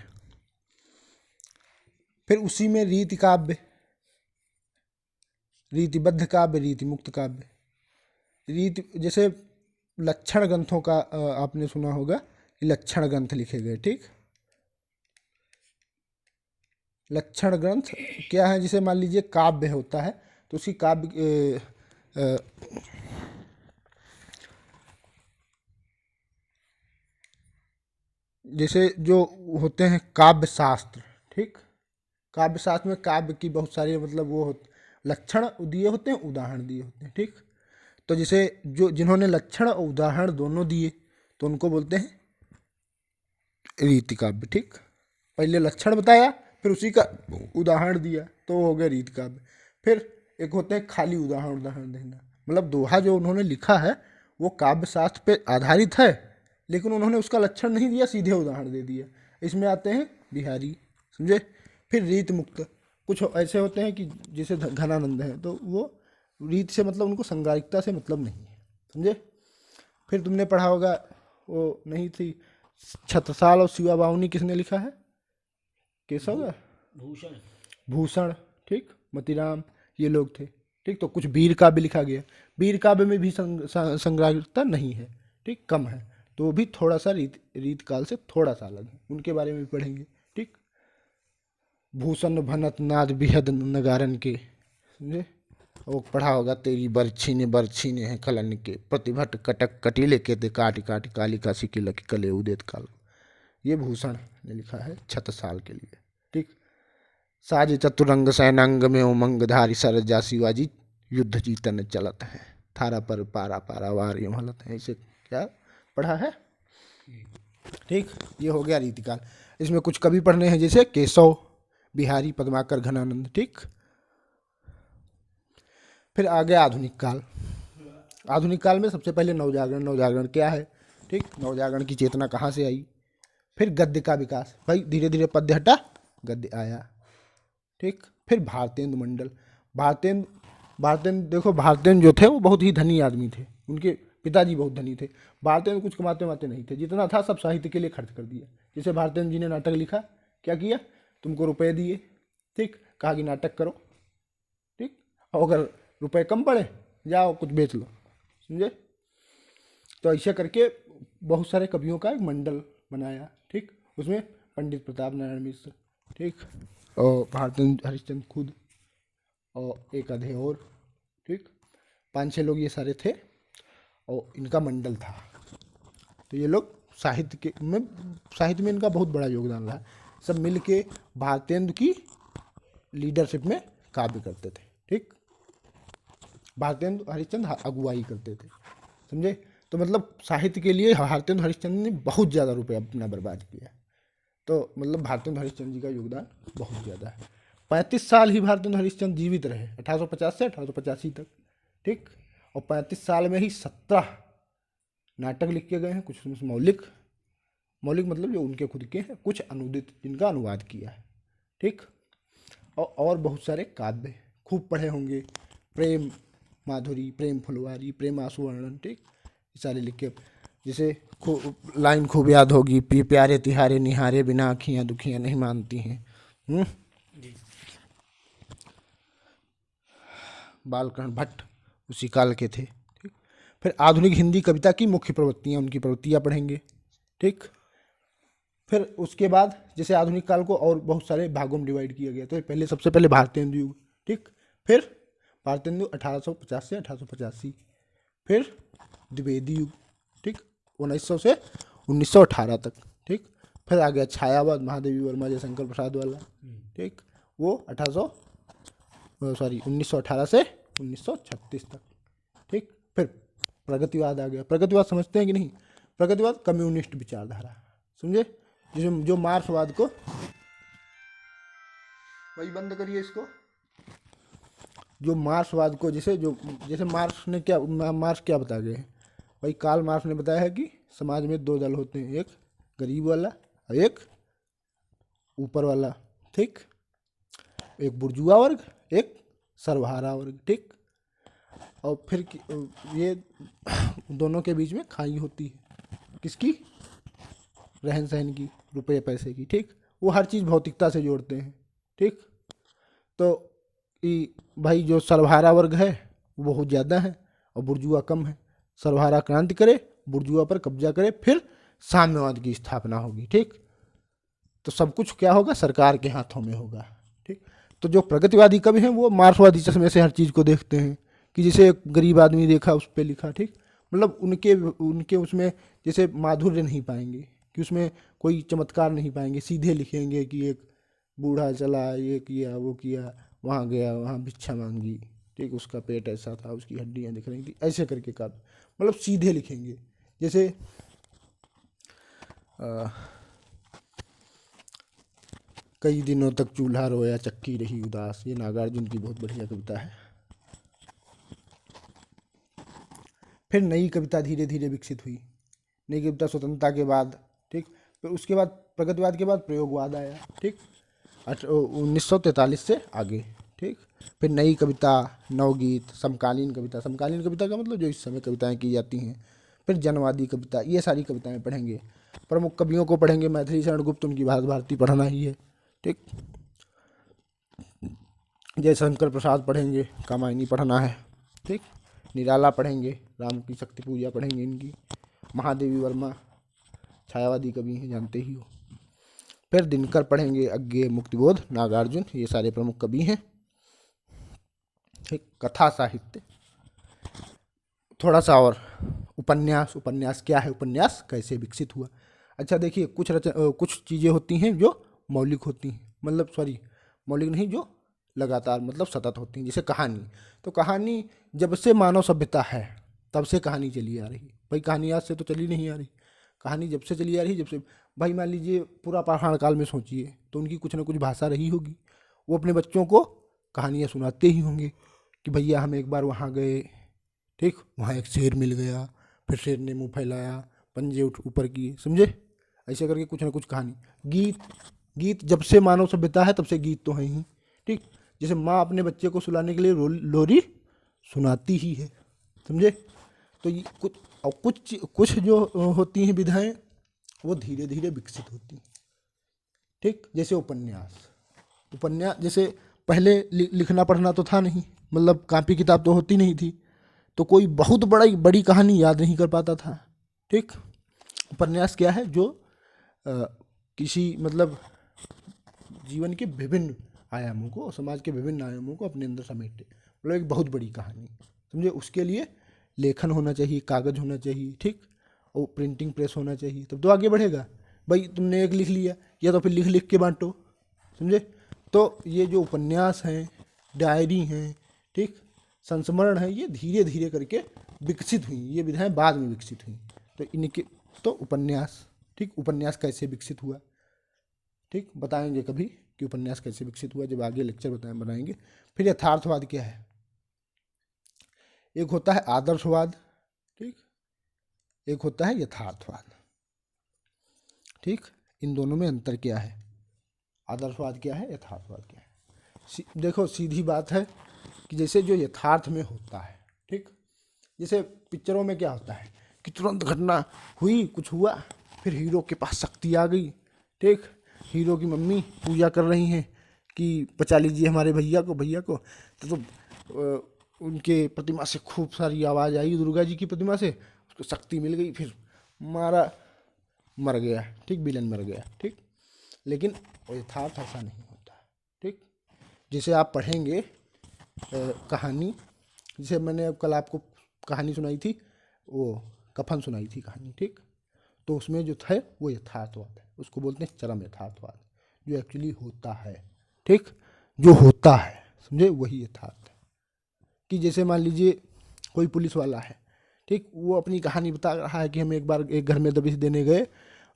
फिर उसी में रीति काव्य, रीतिबद्ध काव्य, रीति मुक्त काव्य। रीति जैसे लक्षण ग्रंथों का आपने सुना होगा कि लक्षण ग्रंथ लिखे गए, ठीक। लक्षण ग्रंथ क्या है, जैसे मान लीजिए काव्य होता है, तो उसी काव्य जैसे जो होते हैं काव्य शास्त्र, ठीक। काव्य शास्त्र में काव्य की बहुत सारी मतलब वो लक्षण दिए होते हैं, उदाहरण दिए होते हैं, ठीक। तो जैसे जो जिन्होंने लक्षण और उदाहरण दोनों दिए तो उनको बोलते हैं रीति काव्य, ठीक। पहले लक्षण बताया, फिर उसी का उदाहरण दिया, तो वो हो गया रीति काव्य। फिर एक होते हैं खाली उदाहरण देना, मतलब दोहा जो उन्होंने लिखा है वो काव्य शास्त्र पे आधारित है, लेकिन उन्होंने उसका लक्षण नहीं दिया, सीधे उदाहरण दे दिया। इसमें आते हैं बिहारी, समझे। फिर रीत मुक्त, कुछ ऐसे होते हैं कि जैसे घनानंद है, तो वो रीत से मतलब उनको संगारिकता से मतलब नहीं है, समझे। फिर तुमने पढ़ा होगा वो नहीं थी छत्रसाल और शिवा बाहुनी, किसने लिखा है, केशव भूषण, भूषण, ठीक। मतीराम, ये लोग थे, ठीक। तो कुछ वीर काव्य लिखा गया, वीर काव्य में भी संग्राहिकता नहीं है, ठीक, कम है, तो वो भी थोड़ा सा रीत काल से थोड़ा सा अलग है, उनके बारे में भी पढ़ेंगे, ठीक। भूषण भनत नाद बिहद नगारन के, समझे। वो पढ़ा होगा तेरी बरछी ने है कलन के, प्रतिभट कटक कटीले के ते काट काट काली काशी के लकी कले उदित काल। ये भूषण ने लिखा है छत्रसाल के लिए, ठीक। साज चतुरंग सैनांग में उमंगधारी सरजा शिवाजी युद्ध जीतन चलत है, थारा पर पारा पारा वार ये महलत है, इसे क्या पढ़ा है, ठीक। ये हो गया रीतिकाल। इसमें कुछ कवि पढ़ने हैं, जैसे केशव, बिहारी, पद्माकर, घनानंद, ठीक। फिर आ गया आधुनिक काल। आधुनिक काल में सबसे पहले नवजागरण, नवजागरण क्या है, ठीक। नवजागरण की चेतना कहाँ से आई। फिर गद्य का विकास, भाई धीरे धीरे पद्य हटा, गद्य आया, ठीक। फिर भारतेंदु मंडल, भारतेंदु देखो, भारतेंदु जो थे वो बहुत ही धनी आदमी थे, उनके पिताजी बहुत धनी थे। भारतेंदु कुछ कमाते वाते नहीं थे, जितना था सब साहित्य के लिए खर्च कर दिया। जैसे भारतेंदु जी ने नाटक लिखा, क्या किया, तुमको रुपए दिए, ठीक, कहा कि नाटक करो, ठीक, और अगर रुपए कम पड़े जाओ कुछ बेच लो, समझे। तो ऐसे करके बहुत सारे कवियों का एक मंडल बनाया, ठीक। उसमें पंडित प्रताप नारायण मिश्र, ठीक, और भारतेंदु हरिश्चंद्र खुद, और एक आधे और, ठीक। 5-6 लोग ये सारे थे, और इनका मंडल था। तो ये लोग साहित्य में इनका बहुत बड़ा योगदान रहा। सब मिल के भारतेंदु की लीडरशिप में काव्य करते थे, ठीक। भारतेंदु हरिश्चंद्र अगुवाई करते थे, समझे। तो मतलब साहित्य के लिए भारतेंदु हरिश्चंद्र ने बहुत ज़्यादा रुपया अपना बर्बाद किया। तो मतलब भारतेंदु हरिश्चंद्र जी का योगदान बहुत ज़्यादा है। 35 साल ही भारतेंदु हरिश्चंद्र जीवित रहे, 1850 से 1885 तक, ठीक। और 35 साल में ही 17 नाटक लिख के गए हैं, कुछ उसमें मौलिक मतलब जो उनके खुद के हैं, कुछ अनुदित जिनका अनुवाद किया है, ठीक। और बहुत सारे काव्य खूब पढ़े होंगे, प्रेम माधुरी, प्रेम फुलवारी, प्रेम आंसू वर्णन, ठीक, ये सारे लिख के, जैसे लाइन खूब याद होगी, प्यारे तिहारे निहारे बिना आँखियाँ दुखियाँ नहीं मानती हैं, बालकर्ण भट्ट उसी काल के थे, ठीक। फिर आधुनिक हिंदी कविता की मुख्य प्रवृत्तियाँ, उनकी प्रवृत्तियाँ पढ़ेंगे, ठीक। फिर उसके बाद जैसे आधुनिक काल को और बहुत सारे भागों में डिवाइड किया गया, तो पहले सबसे पहले भारतेंदु युग, ठीक। फिर भारतेंदु 1850 से 1885, फिर द्विवेदी युग, ठीक, 1900 से 1918 तक, ठीक। फिर आ गया छायावाद, महादेवी वर्मा जयशंकर प्रसाद वाला, ठीक, वो 1918 से 1936 तक, ठीक। फिर प्रगतिवाद आ गया। प्रगतिवाद समझते हैं कि नहीं? प्रगतिवाद कम्युनिस्ट विचारधारा, समझे, जिसमें जो मार्क्सवाद को, वही बंद करिए इसको, जो मार्क्सवाद को जैसे मार्क्स क्या बता गए, वही कार्ल मार्क्स ने बताया है कि समाज में दो दल होते हैं, एक गरीब वाला और एक ऊपर वाला, ठीक, एक बुर्जुआ वर्ग, एक सर्वहारा वर्ग, ठीक। और फिर ये दोनों के बीच में खाई होती है, किसकी? रहन सहन की, रुपये पैसे की, ठीक। वो हर चीज़ भौतिकता से जोड़ते हैं, ठीक। तो भाई जो सर्वहारा वर्ग है वो बहुत ज़्यादा है और बुर्जुआ कम है। सर्वहारा क्रांति करे, बुर्जुआ पर कब्जा करे, फिर साम्यवाद की स्थापना होगी, ठीक। तो सब कुछ क्या होगा? सरकार के हाथों में होगा, ठीक। तो जो प्रगतिवादी कवि हैं वो मार्क्सवादी चश्मे से हर चीज़ को देखते हैं कि जैसे एक गरीब आदमी देखा उस पर लिखा, ठीक। मतलब उनके उसमें जैसे माधुर्य नहीं पाएंगे, कि उसमें कोई चमत्कार नहीं पाएंगे, सीधे लिखेंगे कि एक बूढ़ा चला, ये किया, वो किया, वहाँ गया, वहाँ भिक्षा मांगी, ठीक, उसका पेट ऐसा था, उसकी हड्डियाँ दिख रही थी, ऐसे करके काव्य, मतलब सीधे लिखेंगे। जैसे कई दिनों तक चूल्हा रोया, चक्की रही उदास, ये नागार्जुन की बहुत बढ़िया कविता है। फिर नई कविता धीरे धीरे विकसित हुई, नई कविता स्वतंत्रता के बाद, ठीक। फिर उसके बाद प्रगतिवाद के बाद प्रयोगवाद आया, ठीक, 1943 से आगे, ठीक। फिर नई कविता, नवगीत, समकालीन कविता, समकालीन कविता का मतलब जो इस समय कविताएं की जाती हैं। फिर जनवादी कविता, ये सारी कविताएं पढ़ेंगे। प्रमुख कवियों को पढ़ेंगे, मैथिली शरण गुप्त, उनकी भारत भारती पढ़ना ही है, ठीक। जयशंकर प्रसाद पढ़ेंगे, कामायनी पढ़ना है, ठीक। निराला पढ़ेंगे, राम की शक्ति पूजा पढ़ेंगे इनकी। महादेवी वर्मा छायावादी कवि हैं, जानते ही हो। फिर दिनकर पढ़ेंगे, अज्ञेय, मुक्तिबोध, नागार्जुन, ये सारे प्रमुख कवि हैं, ठीक। कथा साहित्य, थोड़ा सा और उपन्यास, उपन्यास क्या है, उपन्यास कैसे विकसित हुआ। अच्छा देखिए, कुछ चीज़ें होती हैं जो मौलिक होती हैं, मतलब मौलिक नहीं, जो लगातार मतलब सतत होती हैं, जैसे कहानी। तो कहानी जब से मानव सभ्यता है तब से कहानी चली आ रही है भाई, कहानी आज से तो चली नहीं आ रही, कहानी जब से चली आ रही है, जब से भाई मान लीजिए पूरा पाषाण काल में सोचिए, तो उनकी कुछ ना कुछ भाषा रही होगी, वो अपने बच्चों को कहानियाँ सुनाते ही होंगे कि भैया हम एक बार वहाँ गए, ठीक, वहाँ एक शेर मिल गया, फिर शेर ने मुंह फैलाया, पंजे ऊपर किए, समझे, ऐसे करके कुछ ना कुछ कहानी। गीत जब से मानव सभ्यता है तब से गीत तो है ही, ठीक। जैसे माँ अपने बच्चे को सुलाने के लिए लोरी सुनाती ही है, समझे। तो ये कुछ जो होती हैं विधाएं, वो धीरे धीरे विकसित होती हैं, ठीक। जैसे उपन्यास जैसे पहले लिखना पढ़ना तो था नहीं, मतलब कॉपी किताब तो होती नहीं थी, तो कोई बहुत बड़ी कहानी याद नहीं कर पाता था, ठीक। उपन्यास क्या है? जो किसी मतलब जीवन के विभिन्न आयामों को, समाज के विभिन्न आयामों को अपने अंदर समेटे, मतलब एक बहुत बड़ी कहानी, समझे। उसके लिए लेखन होना चाहिए, कागज होना चाहिए, ठीक, और प्रिंटिंग प्रेस होना चाहिए, तब तो आगे बढ़ेगा। भाई तुमने एक लिख लिया, या तो फिर लिख लिख के बांटो, समझे। तो ये जो उपन्यास हैं, डायरी हैं, ठीक, संस्मरण है, ये धीरे धीरे करके विकसित हुई, ये विधाएं बाद में विकसित हुई। तो इनके तो उपन्यास, ठीक, उपन्यास कैसे विकसित हुआ, ठीक, बताएंगे कभी कि उपन्यास कैसे विकसित हुआ, जब आगे लेक्चर बनाएंगे। फिर यथार्थवाद क्या है? एक होता है आदर्शवाद, ठीक, एक होता है यथार्थवाद, ठीक। इन दोनों में अंतर क्या है? आदर्शवाद क्या है, यथार्थवाद क्या है? देखो सीधी बात है कि जैसे जो यथार्थ में होता है, ठीक, जैसे पिक्चरों में क्या होता है कि तुरंत घटना हुई, कुछ हुआ, फिर हीरो के पास शक्ति आ गई, ठीक, हीरो की मम्मी पूजा कर रही हैं कि बचा लीजिए हमारे भैया को, तो उनके प्रतिमा से खूब सारी आवाज़ आई, दुर्गा जी की प्रतिमा से, उसको शक्ति मिल गई, फिर मारा, मर गया, ठीक, विलन मर गया, ठीक। लेकिन यथार्थ ऐसा नहीं होता, ठीक। जैसे आप पढ़ेंगे कहानी, जैसे मैंने कल आपको कहानी सुनाई थी, वो कफन सुनाई थी कहानी, ठीक। तो उसमें जो था वो यथार्थवाद है, उसको बोलते हैं चरम यथार्थवाद, जो एक्चुअली होता है, ठीक, जो होता है, समझे, वही यथार्थ है। कि जैसे मान लीजिए कोई पुलिस वाला है, ठीक, वो अपनी कहानी बता रहा है कि हम एक बार एक घर में दबिश देने गए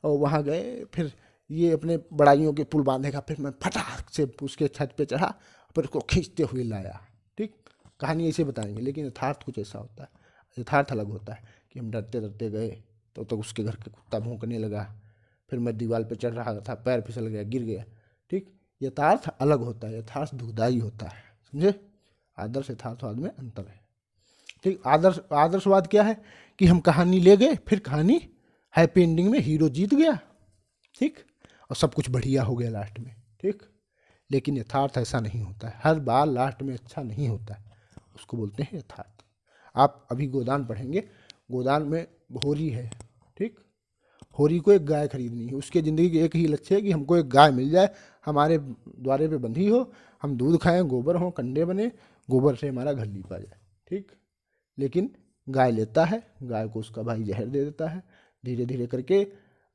और वहाँ गए, फिर ये अपने बड़ाइयों के पुल बांधेगा, फिर मैं फटाक से उसके छत पे चढ़ा, फिर उसको खींचते हुए लाया, ठीक। कहानी ऐसे बताएंगे, लेकिन यथार्थ कुछ ऐसा होता है, यथार्थ अलग होता है कि हम डरते डरते गए तो उसके घर के कुत्ता भौंकने लगा, फिर मैं दीवार पे चढ़ रहा था, पैर फिसल गया, गिर गया, ठीक। यथार्थ अलग होता है, यथार्थ दुखदाई होता है, समझे। आदर्श यथार्थवाद में अंतर है, ठीक। आदर्शवाद क्या है कि हम कहानी ले गए, फिर कहानी हैप्पी एंडिंग में हीरो जीत गया, ठीक, और सब कुछ बढ़िया हो गया लास्ट में, ठीक। लेकिन यथार्थ ऐसा नहीं होता है, हर बार लास्ट में अच्छा नहीं होता है, उसको बोलते हैं यथार्थ। आप अभी गोदान पढ़ेंगे, गोदान में होरी है, ठीक। होरी को एक गाय खरीदनी है, उसके ज़िंदगी की एक ही लक्ष्य है कि हमको एक गाय मिल जाए, हमारे द्वारे पे बंधी हो, हम दूध खाएं, गोबर हो, कंडे बने, गोबर से हमारा घर लीपा जाए, ठीक। लेकिन गाय लेता है, गाय को उसका भाई जहर दे देता है, धीरे धीरे करके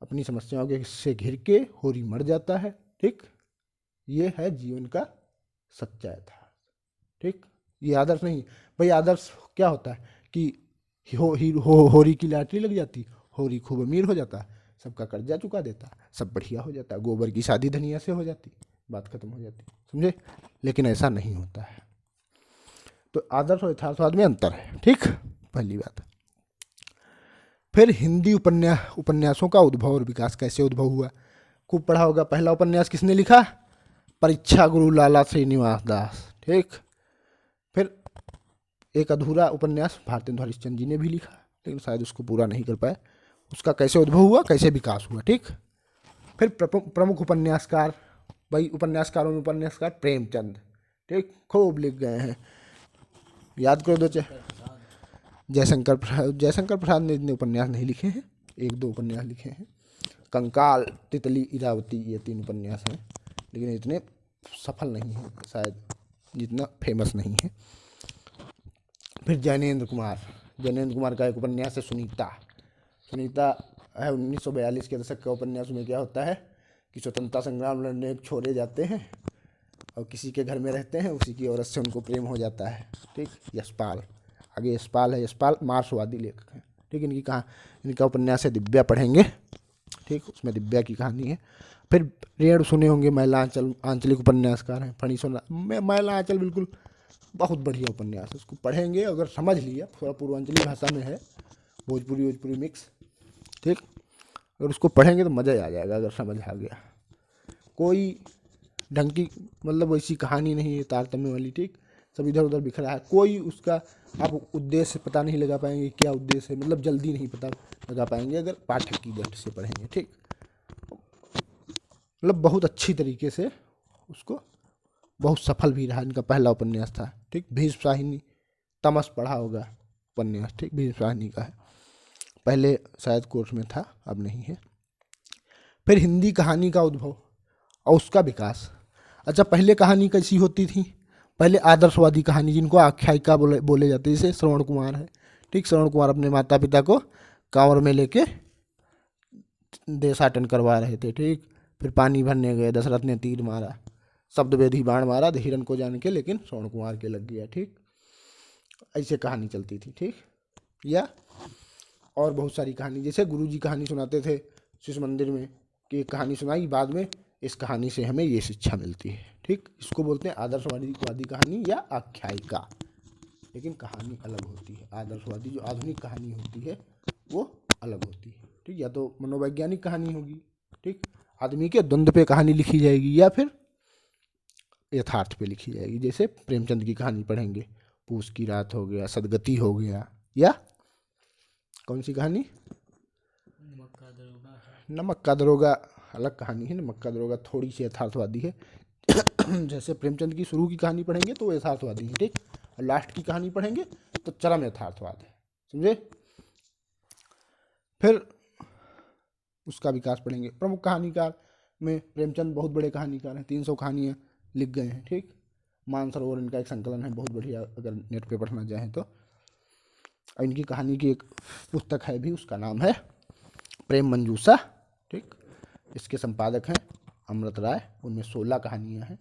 अपनी समस्याओं के से घिर के होरी मर जाता है, ठीक। ये है जीवन का सच्चा यथार्थ, ठीक। ये आदर्श नहीं भाई। आदर्श क्या होता है कि होरी की लॉटरी लग जाती, होरी खूब अमीर हो जाता, सबका कर्जा चुका देता, सब बढ़िया हो जाता, गोबर की शादी धनिया से हो जाती, बात खत्म हो जाती, समझे। लेकिन ऐसा नहीं होता है। तो आदर्श और यथार्थवाद में अंतर है, ठीक, पहली बात। फिर हिंदी उपन्यासों का उद्भव और विकास कैसे उद्भव हुआ, खूब पढ़ा होगा। पहला उपन्यास किसने लिखा, परीक्षा गुरु लाला श्रीनिवास दास, ठीक। फिर एक अधूरा उपन्यास भारतेंदु हरिश्चंद्र जी ने भी लिखा, लेकिन शायद उसको पूरा नहीं कर पाए। उसका कैसे उद्भव हुआ, कैसे विकास हुआ, ठीक। फिर प्रमुख उपन्यासकार, भाई उपन्यासकारों में उपन्यासकार प्रेमचंद, ठीक, खूब लिख गए हैं, याद करो दो जयशंकर प्रसाद ने इतने उपन्यास नहीं लिखे हैं, एक दो उपन्यास लिखे हैं। कंकाल, तितली, इरावती, ये 3 उपन्यास हैं, लेकिन इतने सफल नहीं हैं, शायद जितना फेमस नहीं है। फिर ज्ञानेंद्र कुमार का एक उपन्यास है सुनीता है 1942 के दशक का उपन्यास। में क्या होता है कि स्वतंत्रता संग्राम लड़ने एक छोरे जाते हैं और किसी के घर में रहते हैं, उसी की औरत से उनको प्रेम हो जाता है, ठीक। यशपाल, आगे यशपाल है, यशपाल मार्क्सवादी लेखक हैं, ठीक। इनका उपन्यास है दिव्या, पढ़ेंगे, ठीक, उसमें दिव्या की कहानी है। फिर रेण सुने होंगे, महिला आंचलिक उपन्यासकार हैं फणीसोना। महिला आंचल बिल्कुल बहुत बढ़िया उपन्यास है, उसको पढ़ेंगे अगर समझ लिया, थोड़ा पूर्वांचली भाषा में है, भोजपुरी मिक्स, ठीक। अगर उसको पढ़ेंगे तो मज़ा आ जाएगा, अगर समझ आ गया। कोई ढंग की मतलब वैसी कहानी नहीं है तारतम्य वाली, ठीक, सब इधर उधर बिखरा है, कोई उसका आप उद्देश्य पता नहीं लगा पाएंगे, क्या उद्देश्य है, मतलब जल्दी नहीं पता लगा पाएंगे अगर पाठक की दृष्टि से पढ़ेंगे, ठीक। मतलब बहुत अच्छी तरीके से उसको, बहुत सफल भी रहा। इनका पहला उपन्यास था, ठीक, भीष्म शाहिनी, तमस पढ़ा होगा उपन्यास, ठीक, भीष्म शाहिनी का है, पहले शायद कोर्स में था, अब नहीं है। फिर हिंदी कहानी का उद्भव और उसका विकास। अच्छा, पहले कहानी कैसी होती थी, पहले आदर्शवादी कहानी, जिनको आख्यायिका बोले जाते, जैसे श्रवण कुमार है, ठीक। श्रवण कुमार अपने माता पिता को कांवर में लेके देशाटन करवा रहे थे, ठीक। फिर पानी भरने गए, दशरथ ने तीर मारा, शब्द वेधी बाण मारा, हिरण को जान के, लेकिन श्रवण कुमार के लग गया, ठीक। ऐसे कहानी चलती थी, ठीक। या और बहुत सारी कहानी, जैसे गुरुजी कहानी सुनाते थे शिशु मंदिर में, कि एक कहानी सुनाई, बाद में इस कहानी से हमें ये शिक्षा मिलती है, ठीक। इसको बोलते हैं आदर्शवादी कहानी या आख्यायिका, लेकिन कहानी अलग होती है। आदर्शवादी जो आधुनिक कहानी होती है वो अलग होती है, ठीक। या तो मनोवैज्ञानिक कहानी होगी, ठीक, आदमी के द्वंद्व पे कहानी लिखी जाएगी, या फिर यथार्थ पे लिखी जाएगी। जैसे प्रेमचंद की कहानी पढ़ेंगे, पूस की रात हो गया, सदगति हो गया, या कौन सी कहानी, नमक का दरोगा अलग कहानी है, नमक का दरोगा थोड़ी सी यथार्थवादी है। जैसे प्रेमचंद की शुरू की कहानी पढ़ेंगे तो वो यथार्थवादी है, ठीक, और लास्ट की कहानी पढ़ेंगे तो चरम यथार्थवाद है, समझे। फिर उसका विकास पढ़ेंगे। प्रमुख कहानीकार में प्रेमचंद बहुत बड़े कहानीकार हैं, 300 कहानियाँ लिख गए हैं, ठीक। मानसरोवर इनका एक संकलन है, बहुत बढ़िया, अगर नेट पे पढ़ना चाहें तो। और इनकी कहानी की एक पुस्तक है भी, उसका नाम है प्रेम मंजूषा। ठीक, इसके संपादक हैं अमृत राय। उनमें 16 कहानियाँ हैं,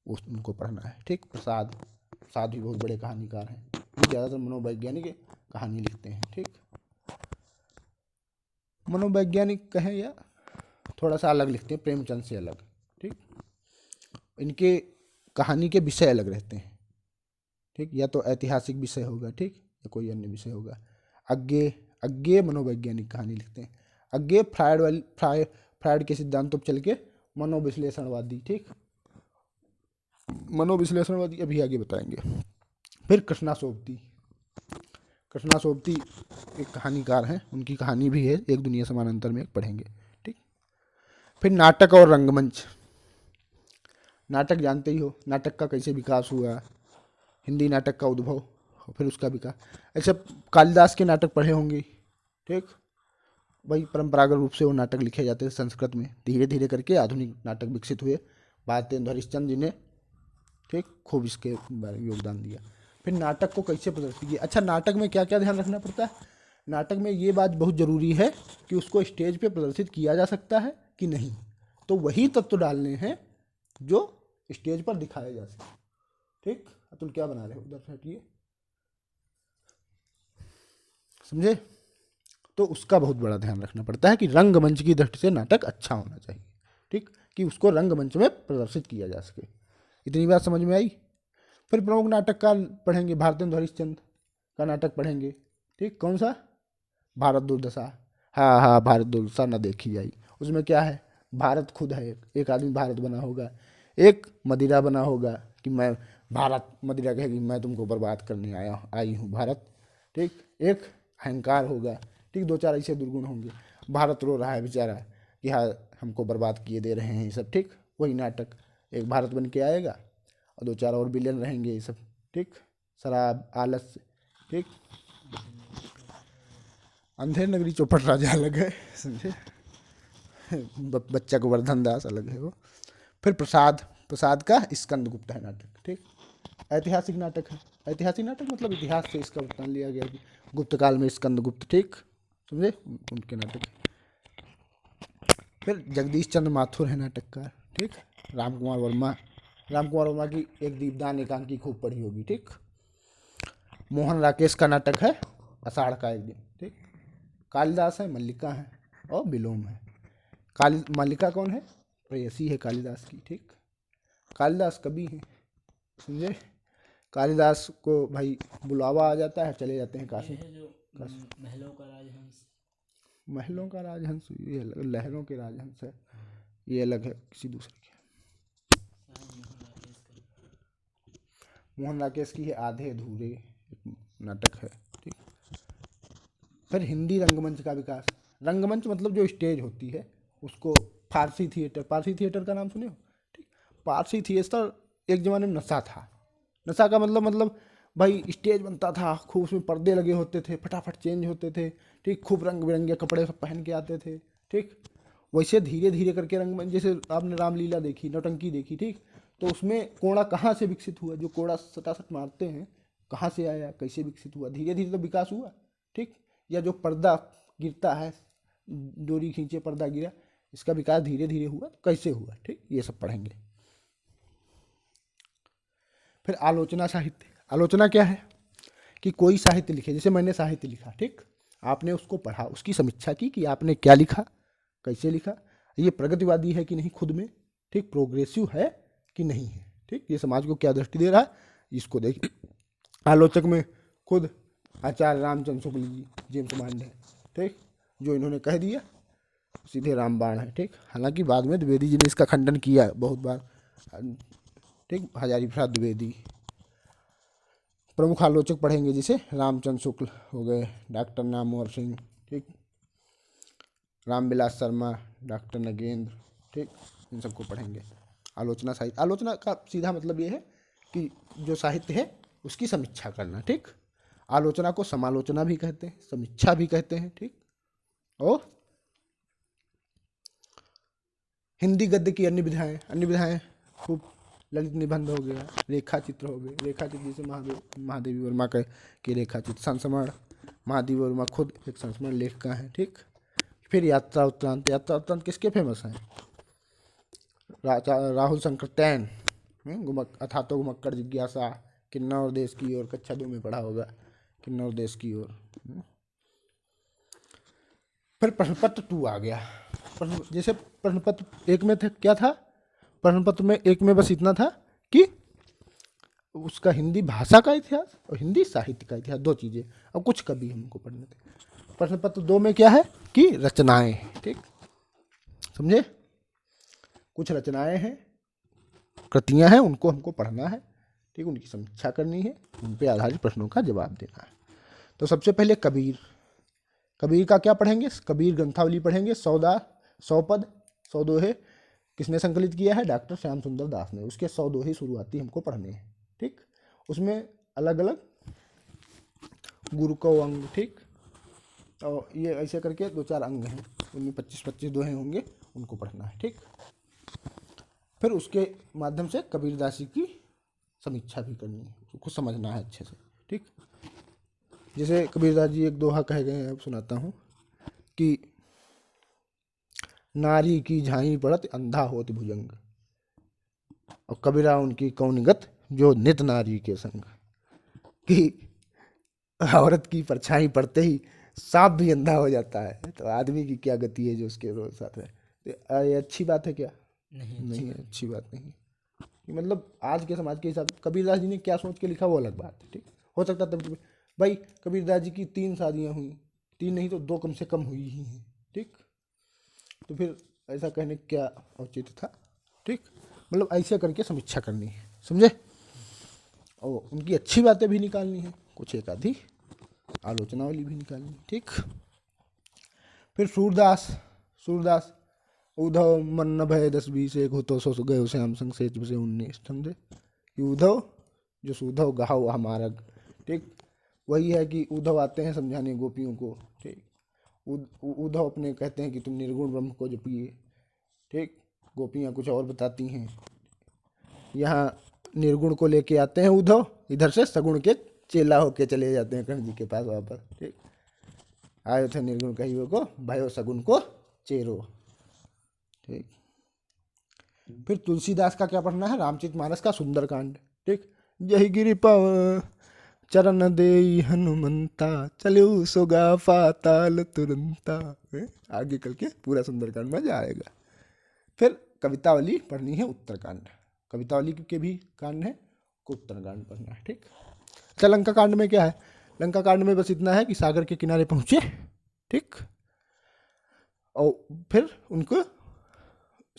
उनको पढ़ना है। ठीक, प्रसाद प्रसाद भी बहुत बड़े कहानीकार हैं, ज़्यादातर मनोवैज्ञानिक कहानी लिखते हैं। ठीक, मनोवैज्ञानिक कहें या थोड़ा सा अलग लिखते हैं, प्रेमचंद से अलग। ठीक, इनके कहानी के विषय अलग रहते हैं। ठीक, या तो ऐतिहासिक विषय होगा, ठीक, या कोई अन्य विषय होगा। अज्ञेय अज्ञेय मनोवैज्ञानिक कहानी लिखते हैं। अज्ञेय फ्रायड के सिद्धांतों पर चल के मनोविश्लेषणवादी। ठीक, मनोविश्लेषणवादी अभी आगे बताएंगे। फिर कृष्णा सोबती एक कहानीकार हैं, उनकी कहानी भी है एक दुनिया समानांतर में, पढ़ेंगे। ठीक, फिर नाटक और रंगमंच। नाटक जानते ही हो, नाटक का कैसे विकास हुआ, हिंदी नाटक का उद्भव, फिर उसका विकास। ऐसे कालिदास के नाटक पढ़े होंगे। ठीक, वही परंपरागत रूप से वो नाटक लिखे जाते थे संस्कृत में, धीरे धीरे करके आधुनिक नाटक विकसित हुए। भारतेंदु हरिश्चंद्र जी ने, ठीक, खूब इसके बारे में योगदान दिया। फिर नाटक को कैसे प्रदर्शित किया। अच्छा, नाटक में क्या क्या ध्यान रखना पड़ता है। नाटक में ये बात बहुत ज़रूरी है कि उसको स्टेज पे प्रदर्शित किया जा सकता है कि नहीं, तो वही तत्व डालने हैं जो स्टेज पर दिखाया जा सके। ठीक, अतुल क्या बना रहे हो, उधर हटिए, समझे। तो उसका बहुत बड़ा ध्यान रखना पड़ता है कि रंगमंच की दृष्टि से नाटक अच्छा होना चाहिए। ठीक, कि उसको रंगमंच में प्रदर्शित किया जा सके। इतनी बात समझ में आई। फिर प्रमुख नाटककार पढ़ेंगे, भारतेंदु हरिश्चंद्र का नाटक पढ़ेंगे। ठीक, कौन सा, भारत दुर्दशा। हाँ हाँ, भारत दुर्दशा ना देखी जाए। उसमें क्या है, भारत खुद है, एक आदमी भारत बना होगा, एक मदिरा बना होगा कि मैं भारत, मदिरा कहेगी मैं तुमको बर्बाद करने आई हूँ भारत। ठीक, एक अहंकार होगा। ठीक, दो चार ऐसे दुर्गुण होंगे। भारत रो रहा है बेचारा कि हाँ हमको बर्बाद किए दे रहे हैं ये सब। ठीक, वही नाटक, एक भारत बन के आएगा और दो चार और विलेन रहेंगे ये सब। ठीक, शराब, आलस्य। ठीक, अंधेर नगरी चौपट राजा अलग है, समझे। बच्चा गोवर्धन दास अलग है वो। फिर प्रसाद का स्कंदगुप्त है नाटक। ठीक, ऐतिहासिक नाटक है। ऐतिहासिक नाटक मतलब इतिहास से इसका उत्पन्न लिया गया कि गुप्त काल में स्कंदगुप्त। ठीक, समझे, उनके नाटक। फिर जगदीश चंद्र माथुर है नाटककार। ठीक, राम कुमार वर्मा की एक दीपदान एकांकी खूब पढ़ी होगी। ठीक, मोहन राकेश का नाटक है आषाढ़ का एक दिन। ठीक, कालिदास है, मल्लिका है और विलोम है। मल्लिका कौन है, प्रेयसी है कालिदास की। ठीक, कालिदास कवि है, समझे। कालिदास को भाई बुलावा आ जाता है, चले जाते हैं काशी। महलों का राजहंस ये लहरों के राजहंस है, ये अलग है किसी दूसरे के। मोहन राकेश की है आधे अधूरे नाटक है। ठीक, फिर हिंदी रंगमंच का विकास। रंगमंच मतलब जो स्टेज होती है उसको, फारसी थिएटर का नाम सुने हो। ठीक, फारसी थिएटर एक ज़माने में नशा था। नशा का मतलब भाई स्टेज बनता था, खूब उसमें पर्दे लगे होते थे, फटाफट चेंज होते थे। ठीक, खूब रंग बिरंगे कपड़े सब पहन के आते थे। ठीक, वैसे धीरे धीरे करके रंगमंच, जैसे आपने रामलीला देखी, नौटंकी देखी। ठीक, तो उसमें कोड़ा कहाँ से विकसित हुआ, जो कोड़ा सटासट मारते हैं कहाँ से आया, कैसे विकसित हुआ, धीरे धीरे तो विकास हुआ। ठीक, या जो पर्दा गिरता है, डोरी खींचे पर्दा गिरा, इसका विकास धीरे धीरे हुआ, कैसे हुआ। ठीक, ये सब पढ़ेंगे। फिर आलोचना साहित्य। आलोचना क्या है कि कोई साहित्य लिखे, जैसे मैंने साहित्य लिखा। ठीक, आपने उसको पढ़ा, उसकी समीक्षा की कि आपने क्या लिखा, कैसे लिखा, ये प्रगतिवादी है कि नहीं खुद में। ठीक, प्रोग्रेसिव है कि नहीं है। ठीक, ये समाज को क्या दृष्टि दे रहा है, इसको देखिए। आलोचक में खुद आचार्य रामचंद्र शुक्ल जी, जेम्स बॉन्ड है। ठीक, जो इन्होंने कह दिया सीधे रामबाण है। ठीक, हालांकि बाद में द्विवेदी जी ने इसका खंडन किया बहुत बार। ठीक, हजारी प्रसाद द्विवेदी। प्रमुख आलोचक पढ़ेंगे जैसे रामचंद्र शुक्ल हो गए, डॉक्टर नामवर सिंह। ठीक, रामविलास शर्मा, डॉक्टर नगेंद्र। ठीक, इन सबको पढ़ेंगे। आलोचना साहित्य। आलोचना का सीधा मतलब ये है कि जो साहित्य है उसकी समीक्षा करना। ठीक, आलोचना को समालोचना भी कहते हैं, समीक्षा भी कहते हैं। ठीक, और हिंदी गद्य की अन्य विधाएं खूब, ललित निबंध हो गया, रेखा चित्र हो गए। रेखा चित्र जैसे महादेवी वर्मा के रेखा चित्र, संस्मरण, महादेव वर्मा खुद एक संस्मरण लेखिका हैं, ठीक। फिर यात्रा उत्तरांत, यात्रा उत्तरांत किसके फेमस हैं? राहुल शंकर तैन, अथातो घुमक्कड़ जिज्ञासा, किन्नौर देश की ओर, कक्षा 2 में पढ़ा होगा, किन्नौर देश की ओर। फिर प्रश्न पत्र 2 आ गया। जैसे प्रश्न पत्र 1 में थे क्या था? प्रश्न पत्र में 1 में बस इतना था कि उसका हिंदी भाषा का इतिहास और हिंदी साहित्य का इतिहास, 2 चीज़ें। अब कुछ कवि हमको पढ़ने थे। प्रश्न पत्र 2 में क्या है कि रचनाएं, ठीक, समझे? कुछ रचनाएं हैं, कृतियां हैं, उनको हमको पढ़ना है, ठीक, उनकी समीक्षा करनी है, उन पे आधारित प्रश्नों का जवाब देना है। तो सबसे पहले कबीर, कबीर का क्या पढ़ेंगे? कबीर ग्रंथावली पढ़ेंगे। 100 पद, 100 दोहे किसने संकलित किया है? डॉक्टर श्याम सुंदर दास ने। उसके 100 दोहे शुरुआती हमको पढ़ने हैं, ठीक। उसमें अलग अलग गुरु को अंग, ठीक, और ये ऐसे करके 2-4 अंग हैं, उनमें 25-25 दोहे होंगे, उनको पढ़ना है, ठीक। फिर उसके माध्यम से कबीरदास जी की समीक्षा भी करनी है, उसको समझना है अच्छे से, ठीक। जैसे कबीरदास जी एक दोहा कह गए हैं, अब सुनाता हूँ कि नारी की झाई पड़त अंधा होत भुजंग, और कबीरा उनकी कौन गत जो नित नारी के संग। कि औरत की परछाई पड़ते ही सांप भी अंधा हो जाता है, तो आदमी की क्या गति है जो उसके रोज साथ है? तो ये अच्छी बात है क्या? नहीं, अच्छी बात नहीं। कि मतलब आज के समाज के हिसाब से कबीरदास जी ने क्या सोच के लिखा वो अलग बात है, ठीक। हो सकता तब भाई कबीरदास जी की 3 शादियां हुई, 3 नहीं तो 2 कम से कम हुई ही हैं, ठीक। तो फिर ऐसा कहने क्या औचित्य था, ठीक। मतलब ऐसे करके समीक्षा करनी है, समझे? और उनकी अच्छी बातें भी निकालनी है, कुछ एक आधी आलोचना वाली भी निकालनी, ठीक। फिर सूरदास उद्धव मन न भय 10-20 एक हो तो सो गए श्याम संग से 19, समझे? कि उद्धव जो सुधव गाहो हमारा, ठीक। वही है कि उद्धव आते हैं समझाने गोपियों को, ठीक। उद्धव अपने कहते हैं कि तुम निर्गुण ब्रह्म को जपिए, ठीक। गोपियाँ कुछ और बताती हैं। यहाँ निर्गुण को लेके आते हैं उद्धव, इधर से सगुण के चेला होके चले जाते हैं कर्ण जी के पास वापस, ठीक। आए थे निर्गुण कहियो को, भयो सगुण को चेरो, ठीक। फिर तुलसीदास का क्या पढ़ना है? रामचरितमानस का सुंदरकांड, ठीक। यही गिरि पव चरण देई हनुमंता, चलो सोगा पाताल तुरंता। आगे कल के पूरा सुंदरकांड मजा आएगा। फिर कवितावली पढ़नी है, उत्तरकांड। कवितावली के भी कांड है, को उत्तरकांड पढ़ना है, ठीक। अच्छा, लंका कांड में क्या है? लंका कांड में बस इतना है कि सागर के किनारे पहुंचे, ठीक। और फिर उनको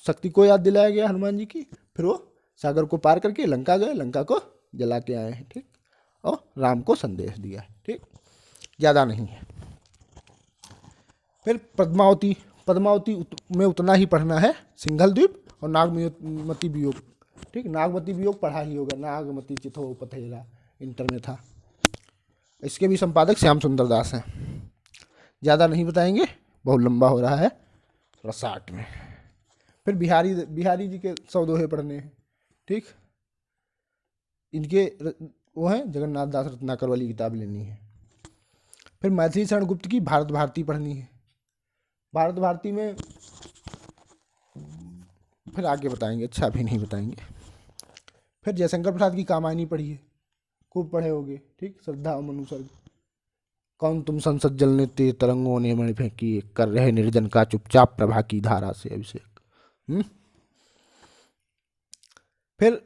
शक्ति को याद दिलाया गया हनुमान जी की। फिर वो सागर को पार करके लंका गए, लंका को जला के आए हैं, ठीक। और राम को संदेश दिया है, ठीक। ज़्यादा नहीं है। फिर पद्मावती में उतना ही पढ़ना है, सिंघल द्वीप और नागमती वियोग, ठीक। नागमती वियोग पढ़ा ही होगा, नागमती चिथो पथेरा, इंटर में था। इसके भी संपादक श्याम सुंदर दास हैं। ज़्यादा नहीं बताएंगे, बहुत लंबा हो रहा है, थोड़ा 60 में। फिर बिहारी जी के 100 दोहे पढ़ने हैं, ठीक। इनके वो हैं जगन्नाथ दास रत्नाकर वाली किताब लेनी है। फिर मैथिली शरण गुप्त की भारत भारती पढ़नी है। भारत भारती में फिर आगे बताएंगे, अच्छा अभी नहीं बताएंगे। फिर जयशंकर प्रसाद की कामायनी पढ़िए, खूब पढ़े होगे, ठीक। श्रद्धा और मनुसर्ग, कौन तुम संसद जलने तेज तरंगों ने मणि फेंकी, कर रहे निर्जन का चुपचाप प्रभा की धारा से अभिषेक। फिर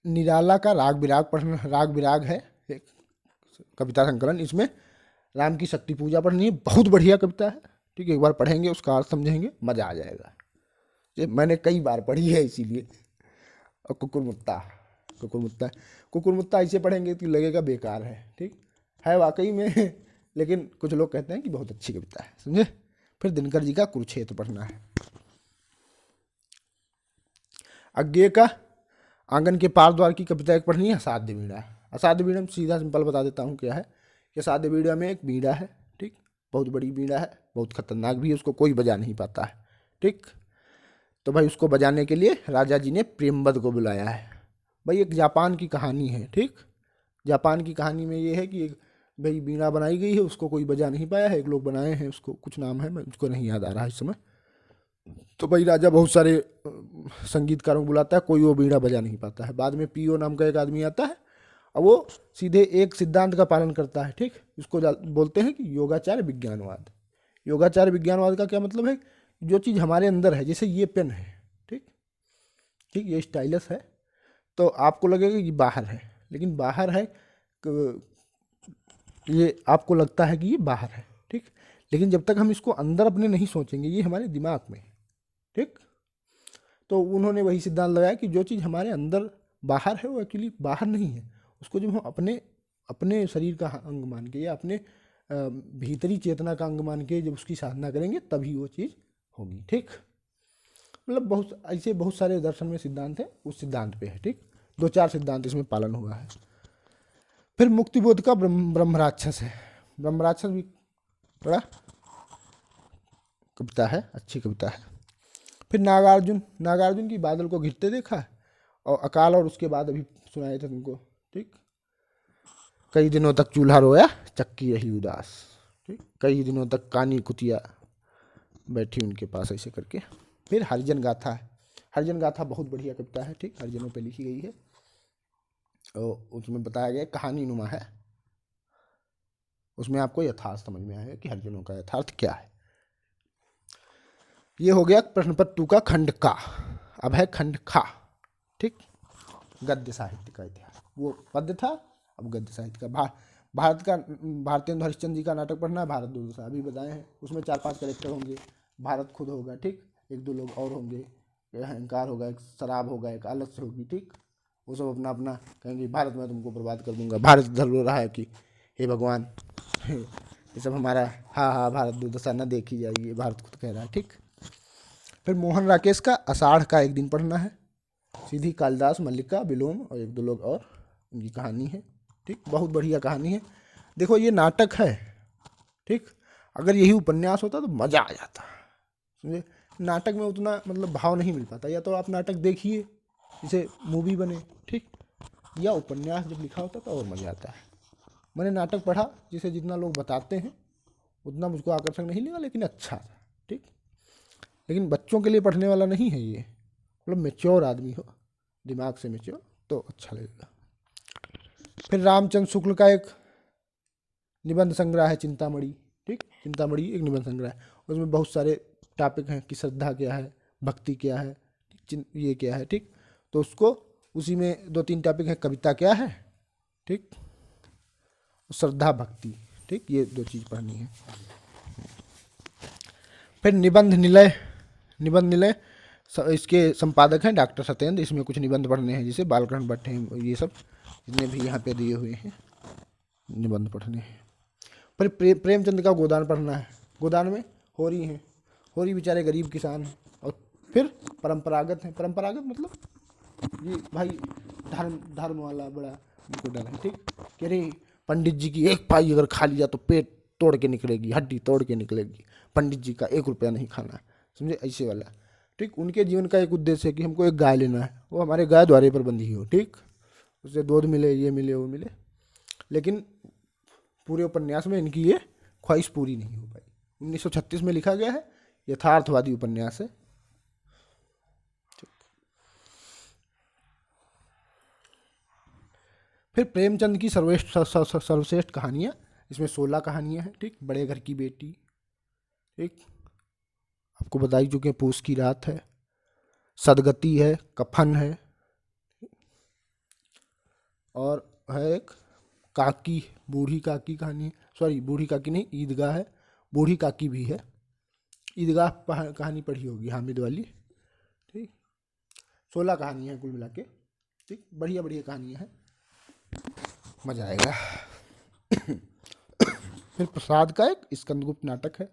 निराला का राग विराग पढ़ना, राग विराग है एक कविता संकलन, इसमें राम की शक्ति पूजा पढ़नी है। बहुत बढ़िया कविता है, ठीक है। एक बार पढ़ेंगे उसका अर्थ समझेंगे, मजा आ जाएगा। ये मैंने कई बार पढ़ी है इसीलिए। और कुकुरमुत्ता ऐसे पढ़ेंगे कि लगेगा बेकार है, ठीक है वाकई में लेकिन कुछ लोग कहते हैं कि बहुत अच्छी कविता है, समझे। फिर दिनकर जी का कुरुक्षेत्र पढ़ना है। अज्ञे का आंगन के पार द्वार की कविता एक पढ़नी है, असाध्य बीड़ा। असाध्य बीड़ा में सीधा सिंपल बता देता हूँ क्या है कि असाध्य बीड़ा में एक बीड़ा है, ठीक। बहुत बड़ी बीड़ा है, बहुत खतरनाक भी है, उसको कोई बजा नहीं पाता है, ठीक। तो भाई उसको बजाने के लिए राजा जी ने प्रेमवद को बुलाया है। भाई एक जापान की कहानी है, ठीक। जापान की कहानी में ये है कि एक भाई वीणा बनाई गई है, उसको कोई बजा नहीं पाया है, एक लोग बनाए हैं, उसको कुछ नाम है, मैं उसको नहीं याद आ रहा है इस समय। तो भाई राजा बहुत सारे संगीतकारों को बुलाता है, कोई वो वीणा बजा नहीं पाता है। बाद में पीओ नाम का एक आदमी आता है, और वो सीधे एक सिद्धांत का पालन करता है, ठीक। इसको बोलते हैं कि योगाचार विज्ञानवाद। योगाचार विज्ञानवाद का क्या मतलब है? जो चीज़ हमारे अंदर है, जैसे ये पेन है, ठीक ठीक, ये स्टाइलस है, तो आपको लगेगा कि बाहर है, लेकिन बाहर है, ये आपको लगता है कि ये बाहर है, ठीक। लेकिन जब तक हम इसको अंदर अपने नहीं सोचेंगे, ये हमारे दिमाग में है, ठीक। तो उन्होंने वही सिद्धांत लगाया कि जो चीज़ हमारे अंदर बाहर है वो एक्चुअली बाहर नहीं है। उसको जब हम अपने अपने शरीर का अंग मान के या अपने भीतरी चेतना का अंग मान के जब उसकी साधना करेंगे तभी वो चीज़ होगी, ठीक। मतलब बहुत ऐसे बहुत सारे दर्शन में सिद्धांत है, उस सिद्धांत पे है, ठीक। 2-4 सिद्धांत इसमें पालन हुआ है। फिर मुक्तिबोध का ब्रह्म राक्षस है। ब्रह्म राक्षस भी बड़ा कविता है, अच्छी कविता है। फिर नागार्जुन, नागार्जुन की बादल को घिरते देखा है, और अकाल, और उसके बाद अभी सुनाए थे तुमको, ठीक। कई दिनों तक चूल्हा रोया, चक्की रही उदास, ठीक। कई दिनों तक कानी कुतिया बैठी उनके पास, ऐसे करके। फिर हरिजन गाथा है। हरिजन गाथा बहुत बढ़िया कविता है, ठीक, हरिजनों पे लिखी गई है, और उसमें बताया गया कहानी नुमा है। उसमें आपको यथार्थ समझ में आएगा कि हरिजनों का यथार्थ क्या है। ये हो गया प्रश्न पत्र 2 का खंड का। अब है खंड खा, ठीक, गद्य साहित्य का इतिहास। वो पद्य था, अब गद्य साहित्य का। भारत का भारतेंदु हरिश्चंद्र जी का नाटक पढ़ना है, भारत दुर्दशा, अभी बताए हैं। उसमें 4-5 कैरेक्टर होंगे, भारत खुद होगा, ठीक, 1-2 लोग और होंगे, एक अहंकार होगा, एक शराब होगा, एक आलस्य होगी, ठीक। वो सब अपना अपना कहेंगे भारत मैं तुमको बर्बाद कर दूंगा, भारत इधर रो रहा है कि हे भगवान ये सब हमारा, हाँ हाँ भारत दुर्दशा न देखी जाएगी, भारत खुद कह रहा है, ठीक। फिर मोहन राकेश का आषाढ़ का एक दिन पढ़ना है। सीधी कालिदास, मल्लिका, विलोम और 1-2 लोग और, उनकी कहानी है, ठीक, बहुत बढ़िया कहानी है। देखो ये नाटक है, ठीक, अगर यही उपन्यास होता तो मज़ा आ जाता, समझे। नाटक में उतना मतलब भाव नहीं मिल पाता, या तो आप नाटक देखिए जिसे मूवी बने, ठीक, या उपन्यास जब लिखा होता तो और मज़ा आता है। मैंने नाटक पढ़ा, जिसे जितना लोग बताते हैं उतना मुझको आकर्षक नहीं लगा, लेकिन अच्छा था, ठीक। लेकिन बच्चों के लिए पढ़ने वाला नहीं है ये, मतलब मेच्योर आदमी हो, दिमाग से मेच्योर, तो अच्छा लगेगा। फिर रामचंद्र शुक्ल का एक निबंध संग्रह है चिंतामणि, ठीक, चिंतामणि एक निबंध संग्रह है। उसमें बहुत सारे टॉपिक हैं कि श्रद्धा क्या है, भक्ति क्या है, ये क्या है, ठीक। तो उसको उसी में 2-3 टॉपिक हैं, कविता क्या है, ठीक, श्रद्धा भक्ति, ठीक, ये 2 चीज़ पढ़नी है। फिर निबंध निलय, निबंध निलय इसके संपादक हैं डॉक्टर सत्येंद्र। इसमें कुछ निबंध पढ़ने हैं, जैसे बालकृष्ण भट्ट हैं, ये सब जितने भी यहाँ पे दिए हुए हैं निबंध पढ़ने हैं। फिर प्रेमचंद का गोदान पढ़ना है। गोदान में होरी हैं, होरी बेचारे गरीब किसान हैं। और फिर परंपरागत हैं, परंपरागत मतलब ये भाई धर्म वाला बड़ा उनको डर है, ठीक, कह रहे पंडित जी की 1 पाई अगर खा लिया तो पेट तोड़ के निकलेगी, हड्डी तोड़ के निकलेगी, पंडित जी का 1 रुपया नहीं खाना, समझे, ऐसे वाला, ठीक। उनके जीवन का एक उद्देश्य है कि हमको एक गाय लेना है, वो हमारे गाय द्वारे पर बंधी हो, ठीक, उससे दूध मिले, ये मिले, वो मिले। लेकिन पूरे उपन्यास में इनकी ये ख्वाहिश पूरी नहीं हो पाई। 1936 में लिखा गया है, यथार्थवादी उपन्यास है। फिर प्रेमचंद की सर्वश्रेष्ठ कहानियाँ, इसमें 16 कहानियाँ हैं, ठीक। बड़े घर की बेटी, ठीक, आपको बता ही चुके हैं, पूस की रात है, सदगति है, कफन है, और है एक काकी, बूढ़ी काकी कहानी, सॉरी बूढ़ी काकी नहीं, ईदगाह है, बूढ़ी काकी भी है। ईदगाह कहानी पढ़ी होगी, हामिद वाली, ठीक। 16 कहानियाँ हैं कुल मिला के, ठीक, बढ़िया बढ़िया कहानियाँ हैं, मज़ा आएगा। फिर प्रसाद का एक स्कंदगुप्त नाटक है।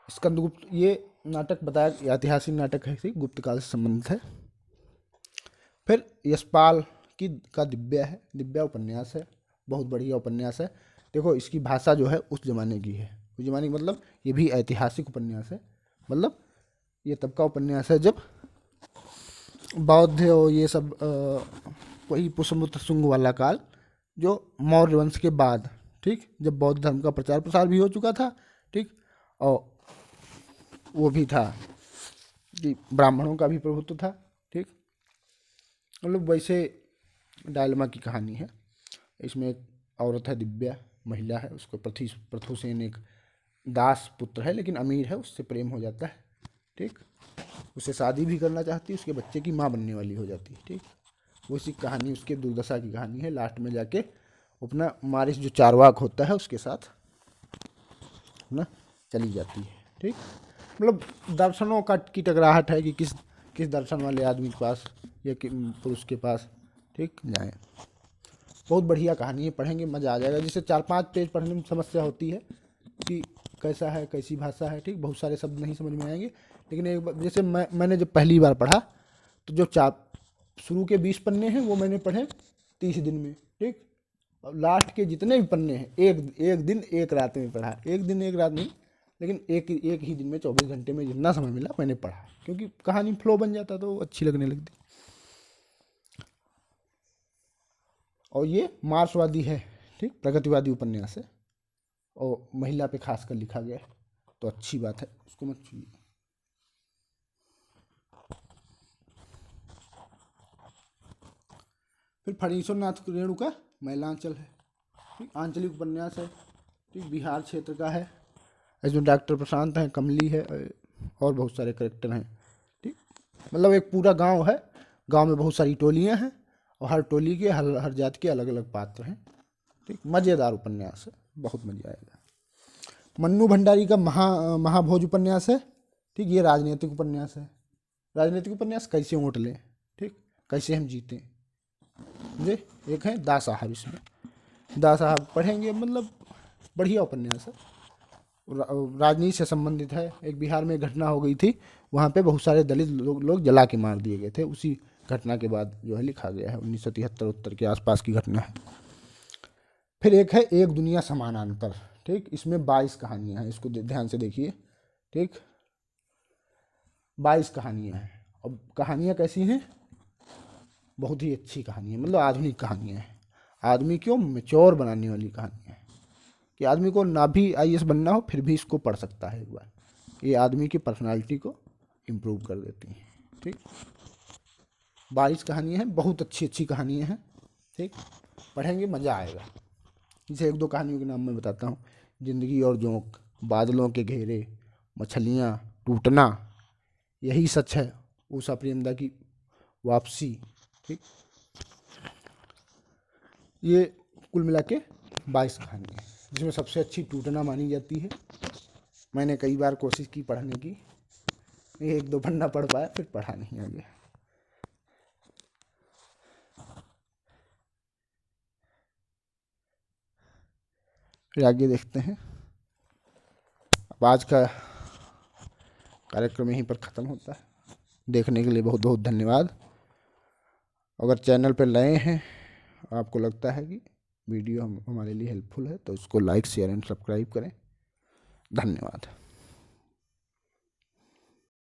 स्कंदगुप्त ये नाटक बताया, ऐतिहासिक नाटक है, गुप्त काल से संबंधित है। फिर यशपाल का दिव्या है, दिव्या उपन्यास है, बहुत बढ़िया उपन्यास है। देखो इसकी भाषा जो है उस जमाने की है, उस जमाने की मतलब ये भी ऐतिहासिक उपन्यास है, मतलब ये तब का उपन्यास है जब बौद्ध और ये सब वही पुष्यमित्र शुंग वाला काल, जो मौर्य वंश के बाद, ठीक, जब बौद्ध धर्म का प्रचार प्रसार भी हो चुका था, ठीक, और वो भी था कि ब्राह्मणों का भी प्रभुत्व था, ठीक। मतलब वैसे डायलमा की कहानी है। इसमें एक औरत है दिव्या, महिला है, उसको प्रथुसेन एक दास पुत्र है लेकिन अमीर है, उससे प्रेम हो जाता है, ठीक। उससे शादी भी करना चाहती है, उसके बच्चे की माँ बनने वाली हो जाती है, ठीक। वो इसी कहानी, उसके दुर्दशा की कहानी है। लास्ट में जाके अपना मारिस जो चारवाक होता है उसके साथ ना चली जाती है, ठीक। मतलब दर्शनों का की टकराहट है कि किस किस दर्शन वाले आदमी के पास या पुरुष के पास, ठीक, जाएं। बहुत बढ़िया कहानी है, पढ़ेंगे मज़ा आ जाएगा। जिसे 4-5 पेज पढ़ने में समस्या होती है कि कैसा है, कैसी भाषा है, ठीक, बहुत सारे शब्द नहीं समझ में आएंगे। लेकिन एक बार जैसे मैंने जब पहली बार पढ़ा तो जो शुरू के 20 पन्ने हैं वो मैंने पढ़े 30 दिन में, ठीक। और लास्ट के जितने भी पन्ने हैं एक दिन एक रात में पढ़ा। एक दिन एक रात नहीं, लेकिन एक ही दिन में 24 घंटे में जितना समय मिला मैंने पढ़ा, क्योंकि कहानी फ्लो बन जाता तो अच्छी लगने लगती। और ये मार्क्सवादी है, ठीक, प्रगतिवादी उपन्यास है और महिला पे खासकर लिखा गया है, तो अच्छी बात है, उसको मत छूइए। फिर फणीश्वर नाथ रेणुका मैलांचल है, ठीक, आंचलिक उपन्यास है, ठीक, बिहार क्षेत्र का है। इसमें डॉक्टर प्रशांत हैं, कमली है और बहुत सारे करेक्टर हैं, ठीक। मतलब एक पूरा गांव है, गांव में बहुत सारी टोलियां हैं और हर टोली के हर जाति के अलग अलग पात्र हैं, ठीक। मज़ेदार उपन्यास है, बहुत मज़ा आएगा। मन्नू भंडारी का महाभोज उपन्यास है, ठीक। ये राजनीतिक उपन्यास है। राजनीतिक उपन्यास कैसे वोट लें, ठीक, कैसे हम जीतें, समझे। एक है दा साहब, इसमें दा साहब पढ़ेंगे, मतलब बढ़िया उपन्यास है, राजनीति से संबंधित है। एक बिहार में घटना हो गई थी, वहाँ पे बहुत सारे दलित लोग जला के मार दिए गए थे, उसी घटना के बाद जो है लिखा गया है। 1973 उत्तर के आसपास की घटना है। फिर एक है एक दुनिया समानांतर, ठीक, इसमें 22 कहानियाँ हैं, इसको ध्यान से देखिए, ठीक। 22 कहानियाँ हैं। अब कहानियाँ कैसी हैं, बहुत ही अच्छी कहानी है, मतलब आधुनिक कहानियाँ हैं, आदमी को मैच्योर बनाने वाली कहानियाँ हैं, कि आदमी को ना भी आईएएस बनना हो फिर भी इसको पढ़ सकता है एक बार। ये आदमी की पर्सनालिटी को इम्प्रूव कर देती हैं, ठीक। 22 कहानियाँ हैं, बहुत अच्छी अच्छी कहानियाँ हैं, ठीक, पढ़ेंगे मज़ा आएगा। जैसे 1-2 कहानियों के नाम मैं बताता हूँ। जिंदगी और जोंक, बादलों के घेरे, मछलियाँ, टूटना, यही सच है, उषा प्रेमदा की वापसी, ठीक। ये कुल मिला के 22 कहानियाँ, जिसमें सबसे अच्छी टूटना मानी जाती है। मैंने कई बार कोशिश की पढ़ने की, 1-2 पन्ना पढ़ पाया, फिर पढ़ा नहीं आगे। फिर आगे देखते हैं। अब आज का कार्यक्रम यहीं पर ख़त्म होता है। देखने के लिए बहुत बहुत धन्यवाद। अगर चैनल पर नए हैं, आपको लगता है कि वीडियो हमारे लिए हेल्पफुल है, तो उसको लाइक शेयर एंड सब्सक्राइब करें। धन्यवाद।